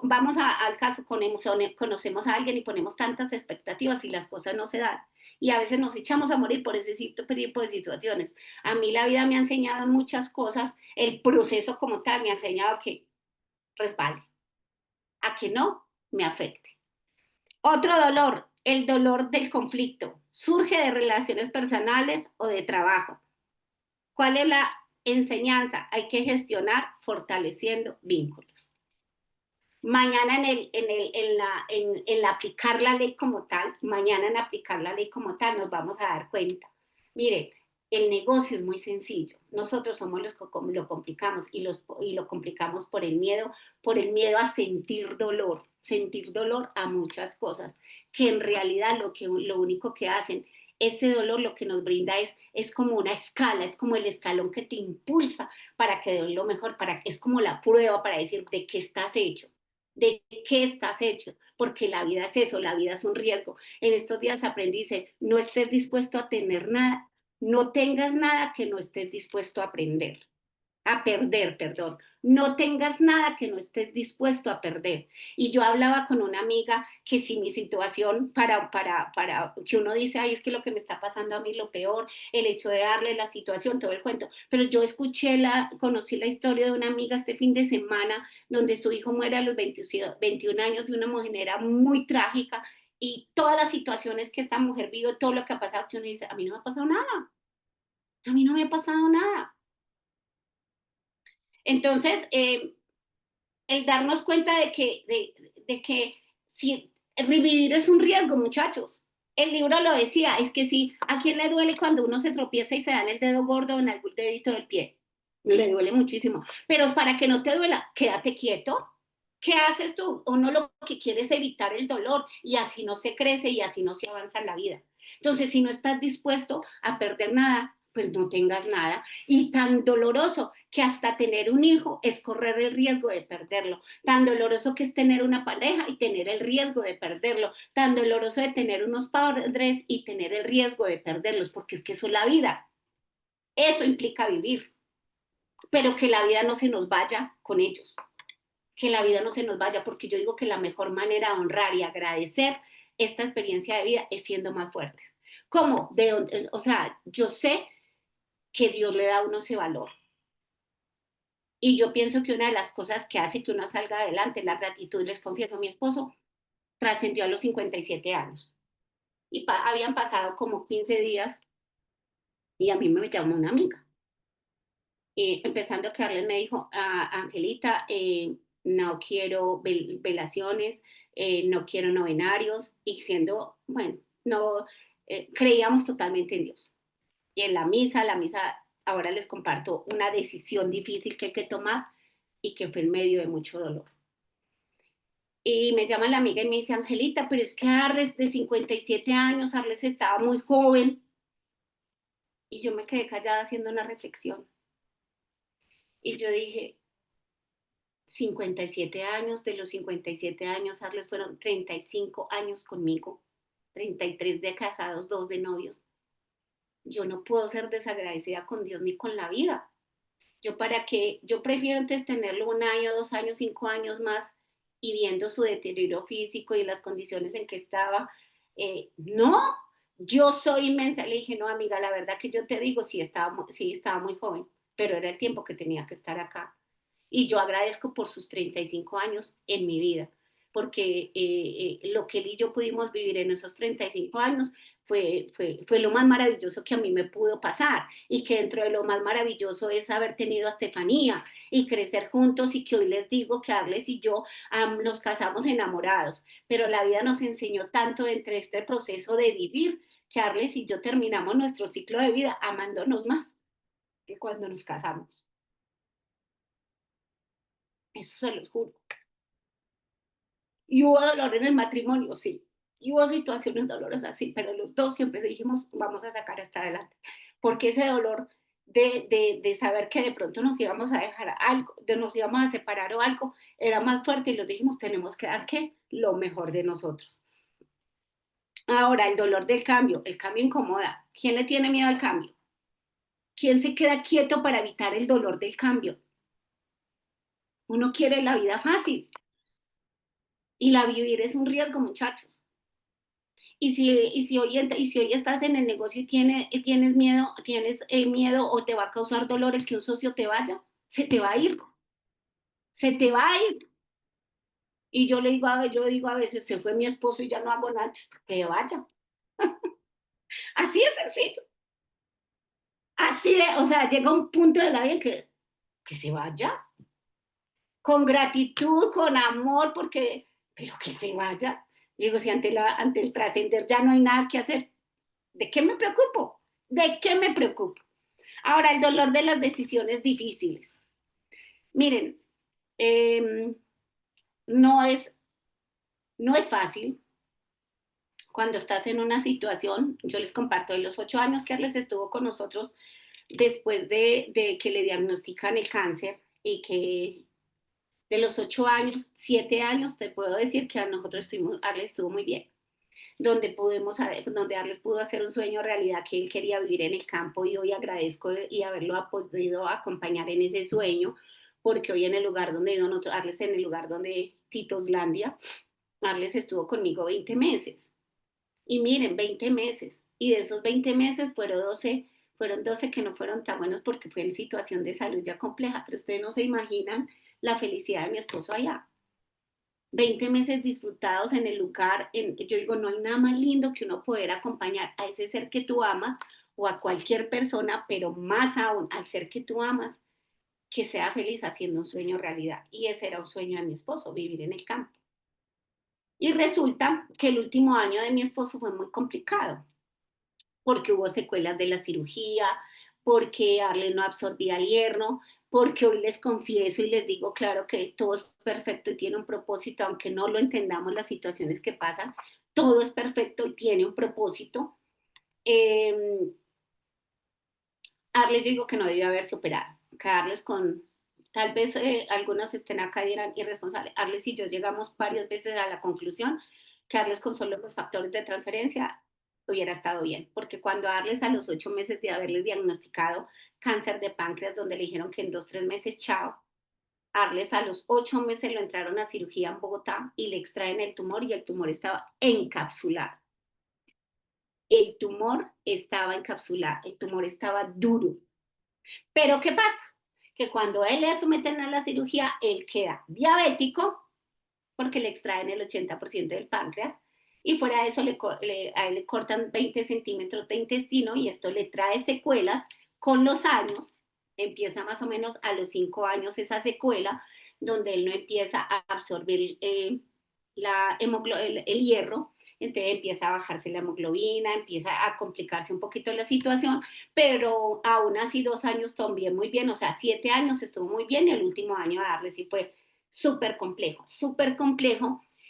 Speaker 2: vamos al caso, conocemos a alguien y ponemos tantas expectativas y las cosas no se dan. Y a veces nos echamos a morir por ese tipo de situaciones. A mí la vida me ha enseñado muchas cosas, el proceso como tal me ha enseñado que resbale, a que no me afecte. Otro dolor, el dolor del conflicto. Surge de relaciones personales o de trabajo. ¿Cuál es la enseñanza? Hay que gestionar fortaleciendo vínculos. Mañana en aplicar la ley como tal, mañana en aplicar la ley como tal nos vamos a dar cuenta. Miren, el negocio es muy sencillo. Nosotros somos los que lo complicamos y lo complicamos por el miedo a sentir dolor a muchas cosas, que en realidad lo único que hacen, ese dolor lo que nos brinda es como una escala, es como el escalón que te impulsa para que dé lo mejor, es como la prueba para decir de qué estás hecho, de qué estás hecho, porque la vida es eso, la vida es un riesgo. En estos días aprendí, dice, no estés dispuesto a tener nada, no tengas nada que no estés dispuesto a aprender, a perder, perdón. No tengas nada que no estés dispuesto a perder. Y yo hablaba con una amiga que si mi situación que uno dice, ay, es que lo que me está pasando a mí lo peor, el hecho de darle la situación, todo el cuento. Pero yo conocí la historia de una amiga este fin de semana donde su hijo muere a los 21 años de una manera muy trágica y todas las situaciones que esta mujer vive, todo lo que ha pasado, que uno dice, a mí no me ha pasado nada, a mí no me ha pasado nada. Entonces, el darnos cuenta de que si revivir es un riesgo, muchachos. El libro lo decía, es que si a quién le duele cuando uno se tropieza y se da en el dedo gordo o en algún dedito del pie, le duele muchísimo. Pero para que no te duela, quédate quieto. ¿Qué haces tú? Uno lo que quiere es evitar el dolor y así no se crece y así no se avanza en la vida. Entonces, si no estás dispuesto a perder nada, pues no tengas nada. Y tan doloroso que hasta tener un hijo es correr el riesgo de perderlo. Tan doloroso que es tener una pareja y tener el riesgo de perderlo. Tan doloroso de tener unos padres y tener el riesgo de perderlos, porque es que eso es la vida. Eso implica vivir. Pero que la vida no se nos vaya con ellos. Que la vida no se nos vaya, porque yo digo que la mejor manera de honrar y agradecer esta experiencia de vida es siendo más fuertes. ¿Cómo? O sea, yo sé que Dios le da a uno ese valor. Y yo pienso que una de las cosas que hace que uno salga adelante es la gratitud. Les confieso, mi esposo trascendió a los 57 años y habían pasado como 15 días y a mí me llamó una amiga. Empezando a quedarles, me dijo, Angelita, no quiero velaciones, no quiero novenarios, y siendo, bueno, no, creíamos totalmente en Dios. Y en la misa, ahora les comparto una decisión difícil que hay que tomar y que fue en medio de mucho dolor. Y me llama la amiga y me dice, Angelita, pero es que Arles de 57 años, Arles estaba muy joven. Y yo me quedé callada haciendo una reflexión. Y yo dije, 57 años, de los 57 años, Arles fueron 35 años conmigo, 33 de casados, 2 de novios. Yo no puedo ser desagradecida con Dios ni con la vida. Yo prefiero antes tenerlo 1 año, 2 años, 5 años más y viendo su deterioro físico y las condiciones en que estaba. No, yo soy inmensa. Le dije, no, amiga, la verdad que yo te digo, sí estaba muy joven, pero era el tiempo que tenía que estar acá. Y yo agradezco por sus 35 años en mi vida, porque lo que él y yo pudimos vivir en esos 35 años fue lo más maravilloso que a mí me pudo pasar, y que dentro de lo más maravilloso es haber tenido a Estefanía y crecer juntos, y que hoy les digo que Arles y yo nos casamos enamorados, pero la vida nos enseñó tanto entre este proceso de vivir, que Arles y yo terminamos nuestro ciclo de vida amándonos más que cuando nos casamos. Eso se los juro. Y hubo dolor en el matrimonio, sí. Y hubo situaciones dolorosas, sí, pero los dos siempre dijimos, vamos a sacar hasta adelante. Porque ese dolor de saber que de pronto nos íbamos a dejar algo, nos íbamos a separar o algo, era más fuerte, y los dijimos, tenemos que dar, ¿qué? Lo mejor de nosotros. Ahora, el cambio incomoda. ¿Quién le tiene miedo al cambio? ¿Quién se queda quieto para evitar el dolor del cambio? Uno quiere la vida fácil, y la vivir es un riesgo, muchachos. Y si hoy estás en el negocio y tienes miedo o te va a causar dolor el que un socio te vaya, se te va a ir, se te va a ir. Y yo digo a veces, se fue mi esposo y ya no hago nada, pues que vaya. Así es sencillo. O sea, llega un punto de la vida que se vaya. Con gratitud, con amor, pero que se vaya. Digo, si ante el trascender ya no hay nada que hacer, ¿de qué me preocupo? ¿De qué me preocupo? Ahora, el dolor de las decisiones difíciles. Miren, eh, no, es, no es fácil cuando estás en una situación. Yo les comparto, de los 8 años que Arles estuvo con nosotros, después de que le diagnostican el cáncer, y que de los 8 años, 7 años, te puedo decir que Arles estuvo muy bien. Donde Arles pudo hacer un sueño realidad, que él quería vivir en el campo, y hoy agradezco y haberlo podido acompañar en ese sueño, porque hoy en el lugar donde vivo nosotros, Arles, en el lugar donde Titoslandia, Arles estuvo conmigo 20 meses. Y miren, 20 meses. Y de esos 20 meses fueron 12 que no fueron tan buenos porque fue en situación de salud ya compleja, pero ustedes no se imaginan la felicidad de mi esposo allá. 20 meses disfrutados en el lugar. Yo digo, no hay nada más lindo que uno poder acompañar a ese ser que tú amas, o a cualquier persona, pero más aún al ser que tú amas, que sea feliz haciendo un sueño realidad. Y ese era un sueño de mi esposo, vivir en el campo. Y resulta que el último año de mi esposo fue muy complicado, porque hubo secuelas de la cirugía, porque Arlen no absorbía el hierro, porque hoy les confieso y les digo claro que todo es perfecto y tiene un propósito, aunque no lo entendamos las situaciones que pasan, todo es perfecto y tiene un propósito. Eh, Arles yo digo que no debió haber superado, que Arles con, tal vez algunos estén acá y dirán irresponsable, Arles y yo llegamos varias veces a la conclusión que Arles con solo los factores de transferencia hubiera estado bien, porque cuando Arles a los 8 meses de haberle diagnosticado cáncer de páncreas, donde le dijeron que en 2, 3 meses, chao, Arles a los 8 meses lo entraron a cirugía en Bogotá y le extraen el tumor y el tumor estaba encapsulado. El tumor estaba encapsulado, el tumor estaba duro. Pero ¿qué pasa? Que cuando él le someten a la cirugía, él queda diabético porque le extraen el 80% del páncreas y fuera de eso a él le cortan 20 centímetros de intestino y esto le trae secuelas con los años. Empieza más o menos a los 5 años esa secuela donde él no empieza a absorber el hierro, entonces empieza a bajarse la hemoglobina, empieza a complicarse un poquito la situación, pero aún así 2 años también muy bien, o sea, 7 años estuvo muy bien y el último año a darle sí fue súper complejo,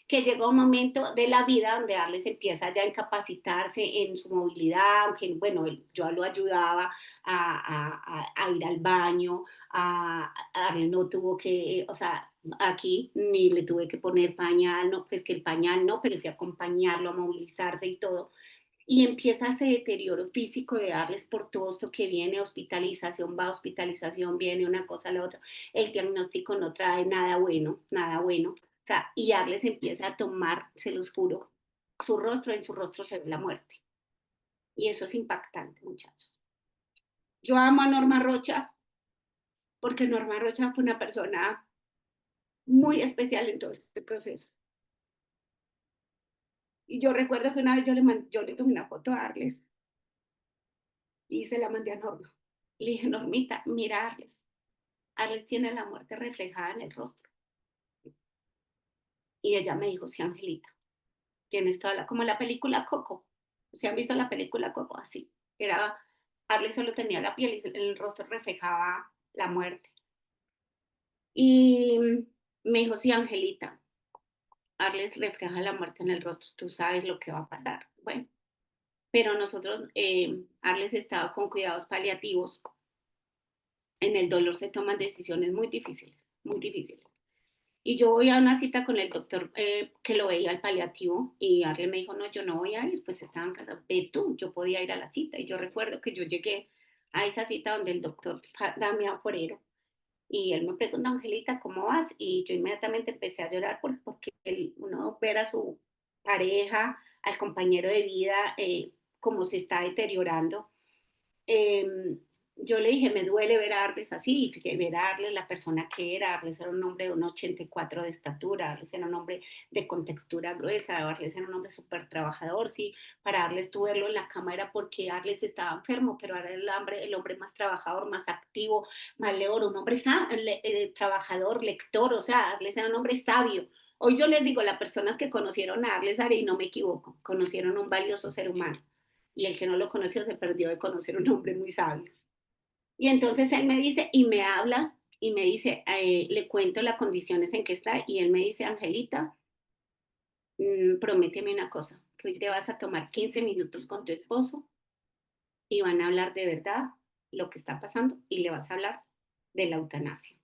Speaker 2: que llega un momento de la vida donde Arles empieza ya a incapacitarse en su movilidad, aunque bueno, yo lo ayudaba a ir al baño, Arles no tuvo que, o sea, aquí ni le tuve que poner pañal, no, pues que el pañal no, pero sí acompañarlo a movilizarse y todo. Y empieza ese deterioro físico de darles por todo esto que viene, hospitalización va, hospitalización viene, una cosa a la otra. El diagnóstico no trae nada bueno, nada bueno. O sea, y Arles empieza a tomar, se los juro, su rostro, en su rostro se ve la muerte. Y eso es impactante, muchachos. Yo amo a Norma Rocha porque Norma Rocha fue una persona muy especial en todo este proceso. Y yo recuerdo que una vez yo le tomé una foto a Arles y se la mandé a Norma. Le dije, Normita, mira a Arles. Arles tiene la muerte reflejada en el rostro. Y ella me dijo, sí, Angelita, tienes toda la, como la película Coco. ¿Se han visto la película Coco? Así. Era, Arles solo tenía la piel y el rostro reflejaba la muerte. Y me dijo, sí, Angelita, Arles refleja la muerte en el rostro, tú sabes lo que va a pasar. Bueno, pero nosotros, Arles estaba con cuidados paliativos. En el dolor se toman decisiones muy difíciles, muy difíciles. Y yo voy a una cita con el doctor que lo veía al paliativo y Arlen me dijo, no, yo no voy a ir, pues estaba en casa, ve tú, yo podía ir a la cita. Y yo recuerdo que yo llegué a esa cita donde el doctor Damián Forero y él me preguntó, Angelita, ¿cómo vas? Y yo inmediatamente empecé a llorar porque uno ver a su pareja, al compañero de vida, cómo se está deteriorando. eh, yo le dije, me duele ver a Arles así, y ver a Arles la persona que era. Arles era un hombre de 1,84 de estatura, Arles era un hombre de contextura gruesa, Arles era un hombre súper trabajador, sí, para Arles tú verlo en la cama era porque Arles estaba enfermo, pero era el hombre más trabajador, más activo, más león, un hombre trabajador, lector, o sea, Arles era un hombre sabio. Hoy yo les digo, las personas que conocieron a Arles Ari, no me equivoco, conocieron un valioso ser humano y el que no lo conoció se perdió de conocer un hombre muy sabio. Y entonces él me dice y me habla y me dice, le cuento las condiciones en que está y él me dice, Angelita, prométeme una cosa, que hoy te vas a tomar 15 minutos con tu esposo y van a hablar de verdad lo que está pasando y le vas a hablar de la eutanasia.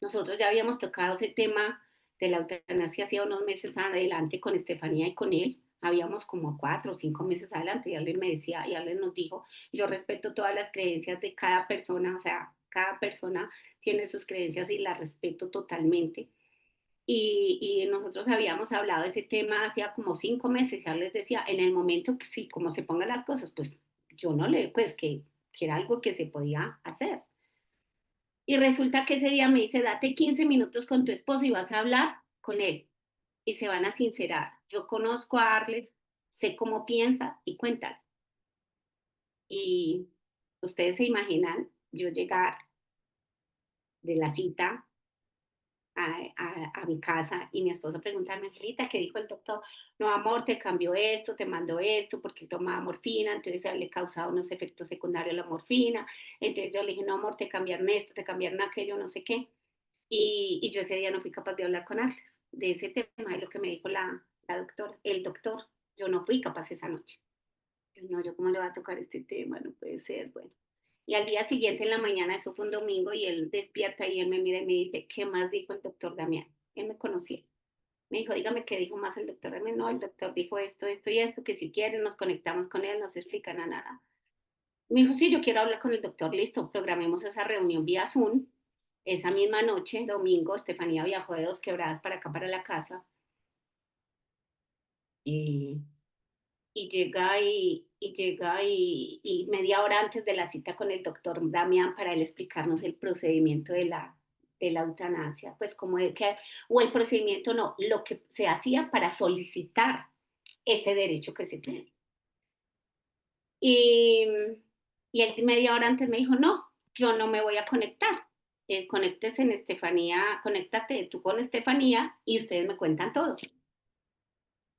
Speaker 2: Nosotros ya habíamos tocado ese tema de la eutanasia hacía unos meses adelante con Estefanía y con él. Habíamos como 4 o 5 meses adelante y alguien me decía y alguien nos dijo, yo respeto todas las creencias de cada persona, o sea, cada persona tiene sus creencias y las respeto totalmente. Y nosotros habíamos hablado de ese tema hacía como 5 meses, ya les decía, en el momento que sí, como se pongan las cosas, pues yo no le, pues que era algo que se podía hacer. Y resulta que ese día me dice, date 15 minutos con tu esposo y vas a hablar con él. Y se van a sincerar. Yo conozco a Arles, sé cómo piensa y cuéntale. Y ustedes se imaginan yo llegar de la cita a mi casa y mi esposo preguntarme, Angelita, ¿qué dijo el doctor? No, amor, te cambió esto, te mandó esto, porque tomaba morfina, entonces a él le causaba unos efectos secundarios la morfina. Entonces yo le dije, no, amor, te cambiaron esto, te cambiaron aquello, no sé qué. Y yo ese día no fui capaz de hablar con Arles de ese tema, de lo que me dijo el doctor. Yo no fui capaz esa noche. No, yo cómo le va a tocar este tema, no puede ser, bueno. Y al día siguiente en la mañana, eso fue un domingo, y él despierta y él me mira y me dice, ¿qué más dijo el doctor Damián? Él me conocía. Me dijo, dígame qué dijo más el doctor Damián. No, el doctor dijo esto, esto y esto, que si quieren nos conectamos con él, nos explican a nada. Me dijo, sí, yo quiero hablar con el doctor, listo, programemos esa reunión vía Zoom. Esa misma noche, domingo, Estefanía viajó de Dos Quebradas para acá, para la casa, y y media hora antes de la cita con el doctor Damián para él explicarnos el procedimiento de la eutanasia, pues como de que, o el procedimiento no, lo que se hacía para solicitar ese derecho que se tiene. Y, y él media hora antes me dijo, no, yo no me voy a conectar. Conéctese en Estefanía, conéctate tú con Estefanía y ustedes me cuentan todo.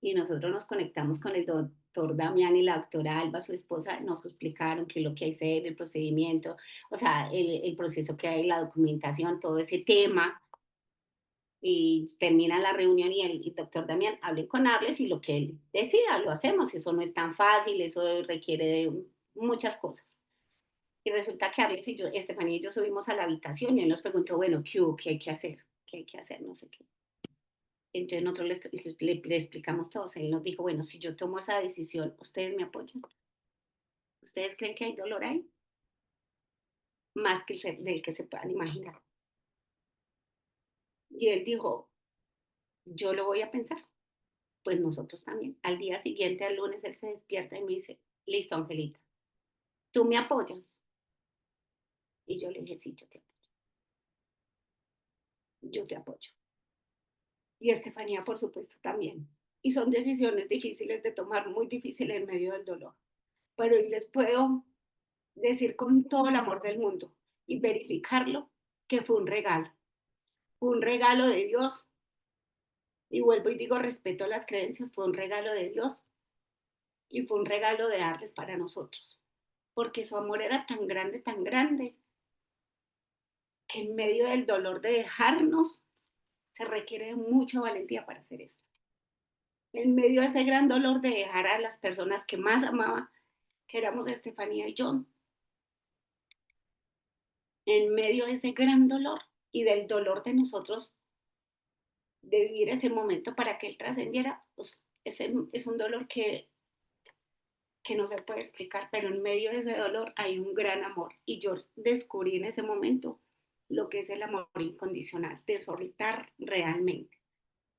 Speaker 2: Y nosotros nos conectamos con el doctor Damián y la doctora Alba, su esposa, nos explicaron qué es lo que hay que hacer, el procedimiento, o sea, el proceso que hay, la documentación, todo ese tema. Y termina la reunión y el doctor Damián hablen con Arles y lo que él decida, lo hacemos. Eso no es tan fácil, eso requiere de muchas cosas. Y resulta que Arles y yo, Estefanía y yo subimos a la habitación y él nos preguntó, bueno, ¿qué hubo? ¿Qué hay que hacer? ¿Qué hay que hacer? No sé qué. Entonces nosotros le explicamos todo. Él nos dijo, bueno, si yo tomo esa decisión, ¿ustedes me apoyan? ¿Ustedes creen que hay dolor ahí? Más que del que se puedan imaginar. Y él dijo, yo lo voy a pensar. Pues nosotros también. Al día siguiente, al lunes, él se despierta y me dice, listo, Angelita, ¿tú me apoyas? Y yo le dije, sí, yo te apoyo. Yo te apoyo. Y Estefanía, por supuesto, también. Y son decisiones difíciles de tomar, muy difíciles en medio del dolor. Pero hoy les puedo decir con todo el amor del mundo y verificarlo que fue un regalo. Fue un regalo de Dios. Y vuelvo y digo, respeto las creencias, fue un regalo de Dios y fue un regalo de Arles para nosotros. Porque su amor era tan grande, que en medio del dolor de dejarnos, se requiere mucha valentía para hacer esto. En medio de ese gran dolor de dejar a las personas que más amaba, que éramos Estefanía y yo, en medio de ese gran dolor y del dolor de nosotros de vivir ese momento para que él trascendiera, pues es un dolor que no se puede explicar, pero en medio de ese dolor hay un gran amor. Y yo descubrí en ese momento lo que es el amor incondicional, de soltar realmente.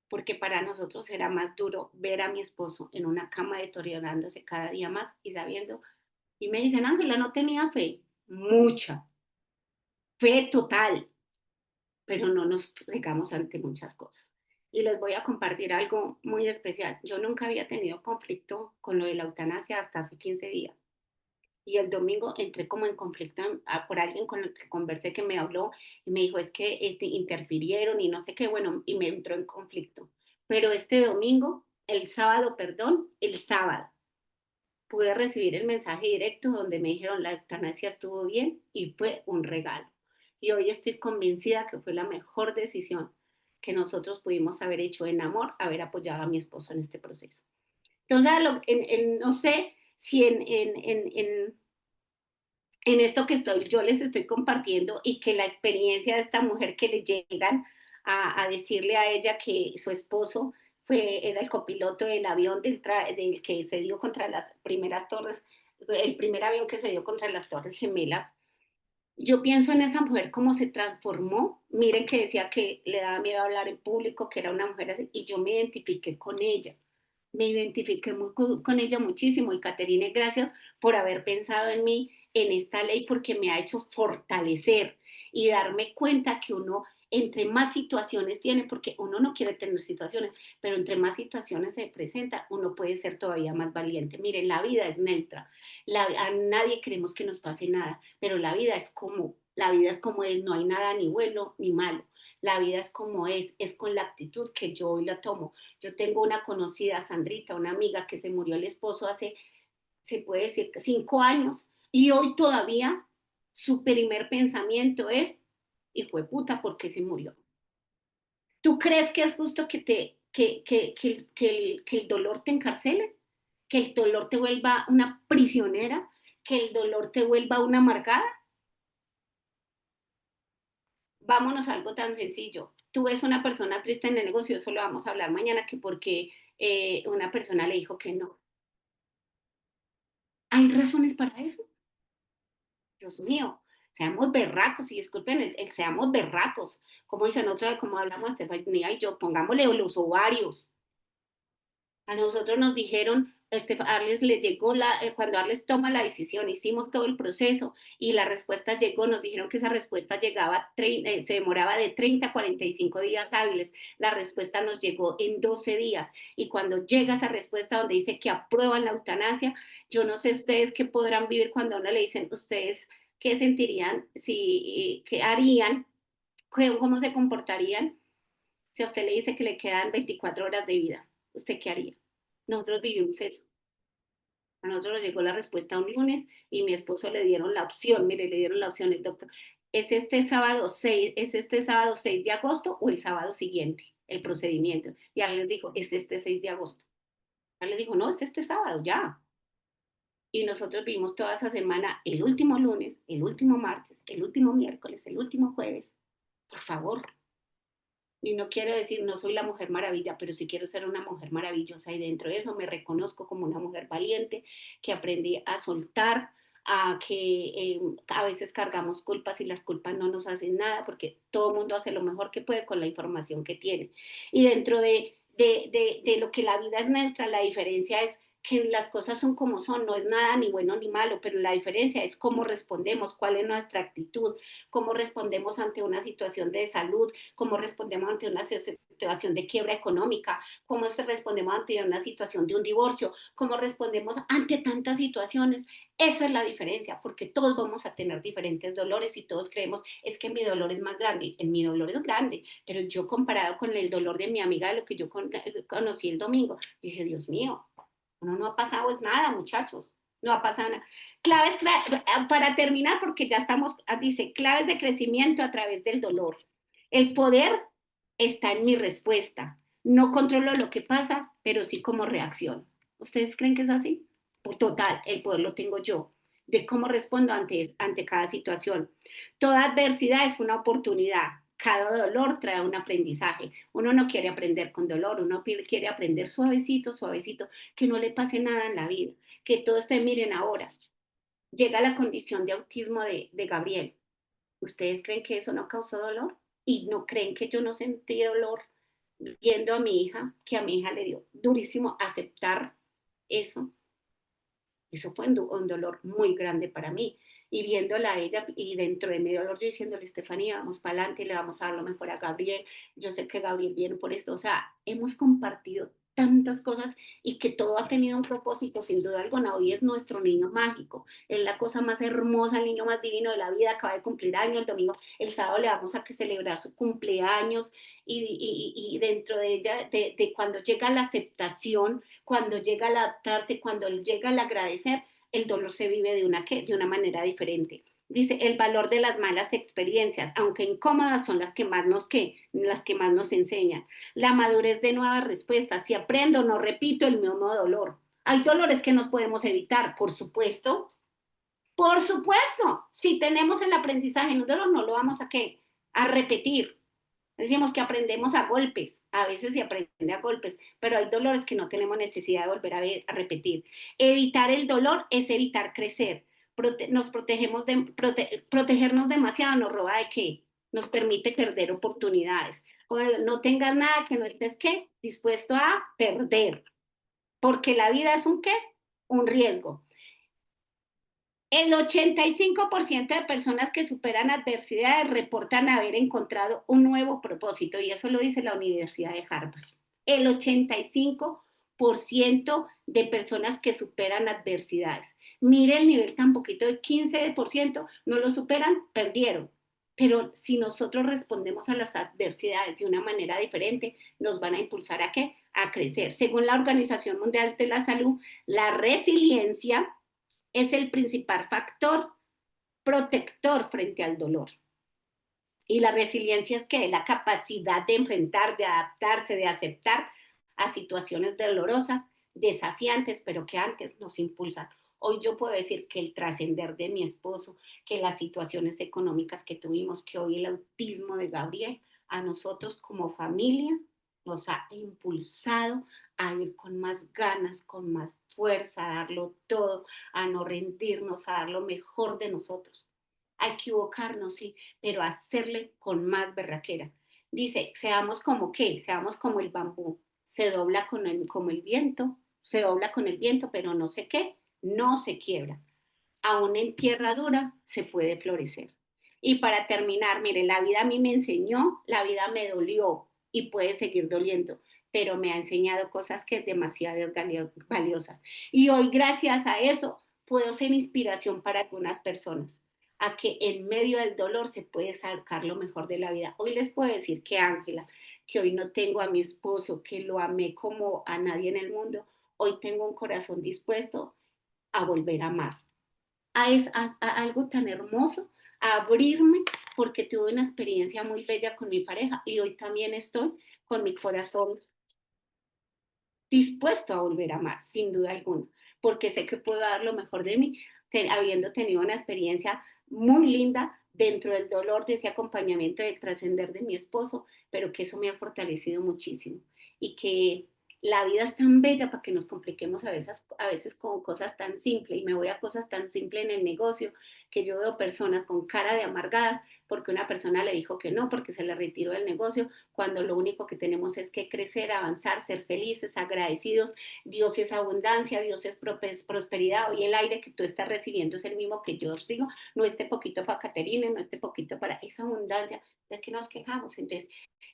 Speaker 2: Porque para nosotros era más duro ver a mi esposo en una cama deteriorándose cada día más y sabiendo, y me dicen, Ángela, no tenía fe, mucha, fe total, pero no nos regamos ante muchas cosas. Y les voy a compartir algo muy especial. Yo nunca había tenido conflicto con lo de la eutanasia hasta hace 15 días. Y el domingo entré como en conflicto por alguien con el que conversé que me habló y me dijo, es que interfirieron y no sé qué, bueno, y me entró en conflicto. Pero este domingo, el sábado, perdón, el sábado, pude recibir el mensaje directo donde me dijeron la eutanasia estuvo bien y fue un regalo. Y hoy estoy convencida que fue la mejor decisión que nosotros pudimos haber hecho en amor, haber apoyado a mi esposo en este proceso. Entonces, no sé si en esto que yo les estoy compartiendo y que la experiencia de esta mujer que le llegan a decirle a ella que su esposo era el copiloto del avión del que se dio contra las primeras torres, el primer avión que se dio contra las Torres Gemelas. Yo pienso en esa mujer cómo se transformó. Miren que decía que le daba miedo hablar en público, que era una mujer así, y yo me identifiqué con ella. Me identifiqué con ella muchísimo. Y Caterine, gracias por haber pensado en mí, en esta ley, porque me ha hecho fortalecer y darme cuenta que uno, entre más situaciones tiene, porque uno no quiere tener situaciones, pero entre más situaciones se presenta, uno puede ser todavía más valiente. Miren, la vida es neutra. A nadie queremos que nos pase nada, pero la vida es como es, no hay nada ni bueno ni malo. La vida es como es con la actitud que yo hoy la tomo. Yo tengo una conocida, Sandrita, una amiga que se murió el esposo hace, se puede decir, 5 años, y hoy todavía su primer pensamiento es, hijo de puta, ¿por qué se murió? ¿Tú crees que es justo que el dolor te encarcele? que el dolor te vuelva una prisionera, que el dolor te vuelva una amargada. Vámonos a algo tan sencillo. Tú ves una persona triste en el negocio, eso lo vamos a hablar mañana, que porque una persona le dijo que no. ¿Hay razones para eso? Dios mío, seamos berracos, y disculpen seamos berracos, como dicen otra vez, como hablamos Estefanía y yo, pongámosle los ovarios. A nosotros nos dijeron, Arles le llegó cuando Arles toma la decisión, hicimos todo el proceso y la respuesta llegó, nos dijeron que esa respuesta llegaba, se demoraba de 30 a 45 días hábiles, la respuesta nos llegó en 12 días y cuando llega esa respuesta donde dice que aprueban la eutanasia, yo no sé ustedes qué podrán vivir cuando a uno le dicen, ustedes qué sentirían, si, qué harían, cómo se comportarían si a usted le dice que le quedan 24 horas de vida, ¿usted qué haría? Nosotros vivimos eso. A nosotros nos llegó la respuesta un lunes y mi esposo le dieron la opción, mire, le dieron la opción el doctor. ¿Es este sábado 6 de agosto o el sábado siguiente el procedimiento? Y él les dijo, es este 6 de agosto. Él les dijo, no, es este sábado, ya. Y nosotros vimos toda esa semana, el último lunes, el último martes, el último miércoles, el último jueves. Por favor, y no quiero decir, no soy la mujer maravilla, pero sí quiero ser una mujer maravillosa y dentro de eso me reconozco como una mujer valiente que aprendí a soltar, a que a veces cargamos culpas y las culpas no nos hacen nada porque todo el mundo hace lo mejor que puede con la información que tiene. Y dentro de lo que la vida es nuestra, la diferencia es que las cosas son como son, no es nada ni bueno ni malo, pero la diferencia es cómo respondemos, cuál es nuestra actitud, cómo respondemos ante una situación de salud, cómo respondemos ante una situación de quiebra económica, cómo respondemos ante una situación de un divorcio, cómo respondemos ante tantas situaciones. Esa es la diferencia, porque todos vamos a tener diferentes dolores y todos creemos, es que mi dolor es más grande. Mi dolor es grande, pero yo comparado con el dolor de mi amiga, de lo que yo conocí el domingo, dije, Dios mío, no ha pasado es nada, muchachos. No ha pasado nada. Claves, para terminar, porque ya estamos, dice, claves de crecimiento a través del dolor. El poder está en mi respuesta. No controlo lo que pasa, pero sí como reacción. ¿Ustedes creen que es así? Por total, el poder lo tengo yo, de cómo respondo ante cada situación. Toda adversidad es una oportunidad. Cada dolor trae un aprendizaje. Uno no quiere aprender con dolor, uno quiere aprender suavecito, suavecito, que no le pase nada en la vida, que todo esté, miren ahora, llega la condición de autismo de Gabriel. ¿Ustedes creen que eso no causó dolor? ¿Y no creen que yo no sentí dolor viendo a mi hija, que a mi hija le dio durísimo aceptar eso? Eso fue un dolor muy grande para mí. Y viéndola a ella y dentro de mi dolor yo diciéndole, Estefanía, vamos para adelante, le vamos a dar lo mejor a Gabriel. Yo sé que Gabriel viene por esto. O sea, hemos compartido tantas cosas y que todo ha tenido un propósito, sin duda alguna. Hoy es nuestro niño mágico, es la cosa más hermosa, el niño más divino de la vida, acaba de cumplir años, el domingo, el sábado le vamos a celebrar su cumpleaños y dentro de ella, de cuando llega la aceptación, cuando llega el adaptarse, cuando llega el agradecer, el dolor se vive de una manera diferente. Dice, el valor de las malas experiencias, aunque incómodas, son las que más nos enseñan. La madurez de nuevas respuestas. Si aprendo, no repito el mismo dolor. Hay dolores que nos podemos evitar, por supuesto. Por supuesto. Si tenemos el aprendizaje en un dolor, no lo vamos a ¿qué? A repetir. Decimos que aprendemos a golpes, a veces se aprende a golpes, pero hay dolores que no tenemos necesidad de volver a repetir. Evitar el dolor es evitar crecer. Nos protegemos protegernos demasiado nos roba de qué? Nos permite perder oportunidades. No tengas nada que no estés ¿qué? Dispuesto a perder, porque la vida es un ¿qué? Un riesgo. El 85% de personas que superan adversidades reportan haber encontrado un nuevo propósito y eso lo dice la Universidad de Harvard. El 85% de personas que superan adversidades. Mire el nivel tan poquito de 15%, no lo superan, perdieron. Pero si nosotros respondemos a las adversidades de una manera diferente, nos van a impulsar ¿a qué? A crecer. Según la Organización Mundial de la Salud, la resiliencia es el principal factor protector frente al dolor. Y la resiliencia es que la capacidad de enfrentar, de adaptarse, de aceptar a situaciones dolorosas desafiantes, pero que antes nos impulsan. Hoy yo puedo decir que el trascender de mi esposo, que las situaciones económicas que tuvimos, que hoy el autismo de Gabriel, a nosotros como familia nos ha impulsado a ir con más ganas, con más fuerza, a darlo todo, a no rendirnos, a dar lo mejor de nosotros. A equivocarnos, sí, pero a hacerle con más berraquera. Dice, seamos como qué, seamos como el bambú, se dobla como el viento, se dobla con el viento, pero no sé qué, no se quiebra. Aún en tierra dura se puede florecer. Y para terminar, mire, la vida a mí me enseñó, la vida me dolió y puede seguir doliendo, pero me ha enseñado cosas que es demasiado valiosas. Y hoy, gracias a eso, puedo ser inspiración para algunas personas, a que en medio del dolor se puede sacar lo mejor de la vida. Hoy les puedo decir que Ángela, que hoy no tengo a mi esposo, que lo amé como a nadie en el mundo, hoy tengo un corazón dispuesto a volver a amar a algo tan hermoso, a abrirme, porque tuve una experiencia muy bella con mi pareja y hoy también estoy con mi corazón dispuesto a volver a amar, sin duda alguna, porque sé que puedo dar lo mejor de mí, habiendo tenido una experiencia muy linda dentro del dolor de ese acompañamiento de trascender de mi esposo, pero que eso me ha fortalecido muchísimo y que la vida es tan bella para que nos compliquemos a veces con cosas tan simples y me voy a cosas tan simples en el negocio que yo veo personas con cara de amargadas porque una persona le dijo que no, porque se le retiró del negocio, cuando lo único que tenemos es que crecer, avanzar, ser felices, agradecidos. Dios es abundancia, Dios es prosperidad. Hoy el aire que tú estás recibiendo es el mismo que yo recibo, no este poquito para Caterina, no este poquito para esa abundancia de que nos quejamos. Entonces,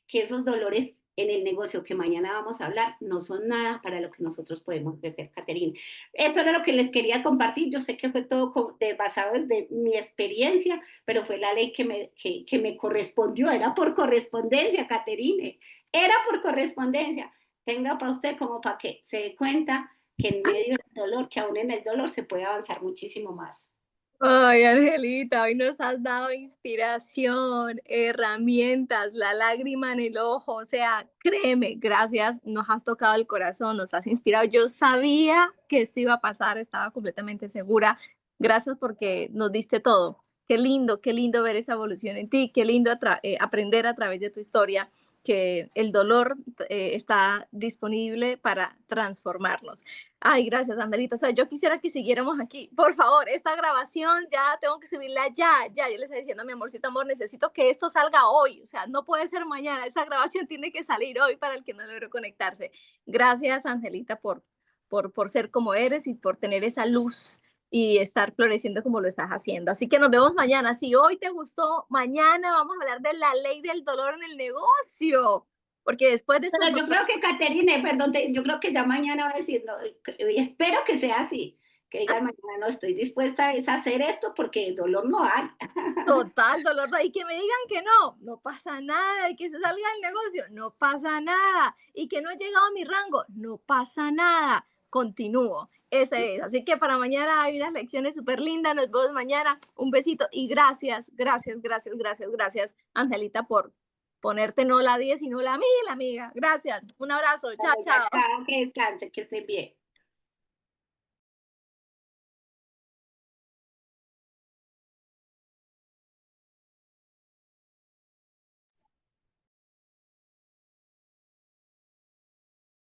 Speaker 2: que esos dolores en el negocio que mañana vamos a hablar no son nada para lo que nosotros podemos ofrecer, Caterina. Esto era lo que les quería compartir. Yo sé que fue todo basado desde mi experiencia, pero fue la ley que me correspondió. Era por correspondencia, Caterine. Era por correspondencia. Tenga para usted como para que se dé cuenta que en medio del dolor, que aún en el dolor se puede avanzar muchísimo más.
Speaker 1: Ay, Angelita, hoy nos has dado inspiración, herramientas, la lágrima en el ojo, o sea, créeme, gracias, nos has tocado el corazón, nos has inspirado. Yo sabía que esto iba a pasar, estaba completamente segura. Gracias porque nos diste todo. Qué lindo ver esa evolución en ti, qué lindo aprender a través de tu historia que el dolor está disponible para transformarnos. Ay, gracias, Andelita. O sea, yo quisiera que siguiéramos aquí. Por favor, esta grabación ya tengo que subirla ya, ya. Yo le estaba diciendo a mi amorcito amor, necesito que esto salga hoy. O sea, no puede ser mañana. Esa grabación tiene que salir hoy para el que no logró conectarse. Gracias, Angelita, por ser como eres y por tener esa luz y estar floreciendo como lo estás haciendo. Así que nos vemos mañana. Si hoy te gustó, mañana vamos a hablar de la ley del dolor en el negocio. Porque después de estos
Speaker 2: Pero
Speaker 1: dos.
Speaker 2: yo creo que Caterine, perdón, yo creo que ya mañana va a decir, no, espero que sea así, que digan mañana no estoy dispuesta a hacer esto porque dolor no hay.
Speaker 1: Total dolor, y que me digan que no, no pasa nada, y que se salga del negocio, no pasa nada, y que no he llegado a mi rango, no pasa nada, continúo, ese es. Así que para mañana hay unas lecciones súper lindas, nos vemos mañana, un besito y gracias, gracias, gracias, gracias, gracias, Angelita, por ponerte no la 10 sino la 1000, amiga, gracias, un abrazo, chao,
Speaker 2: Bueno, ya
Speaker 1: chao.
Speaker 2: está, que descanse, que esté bien.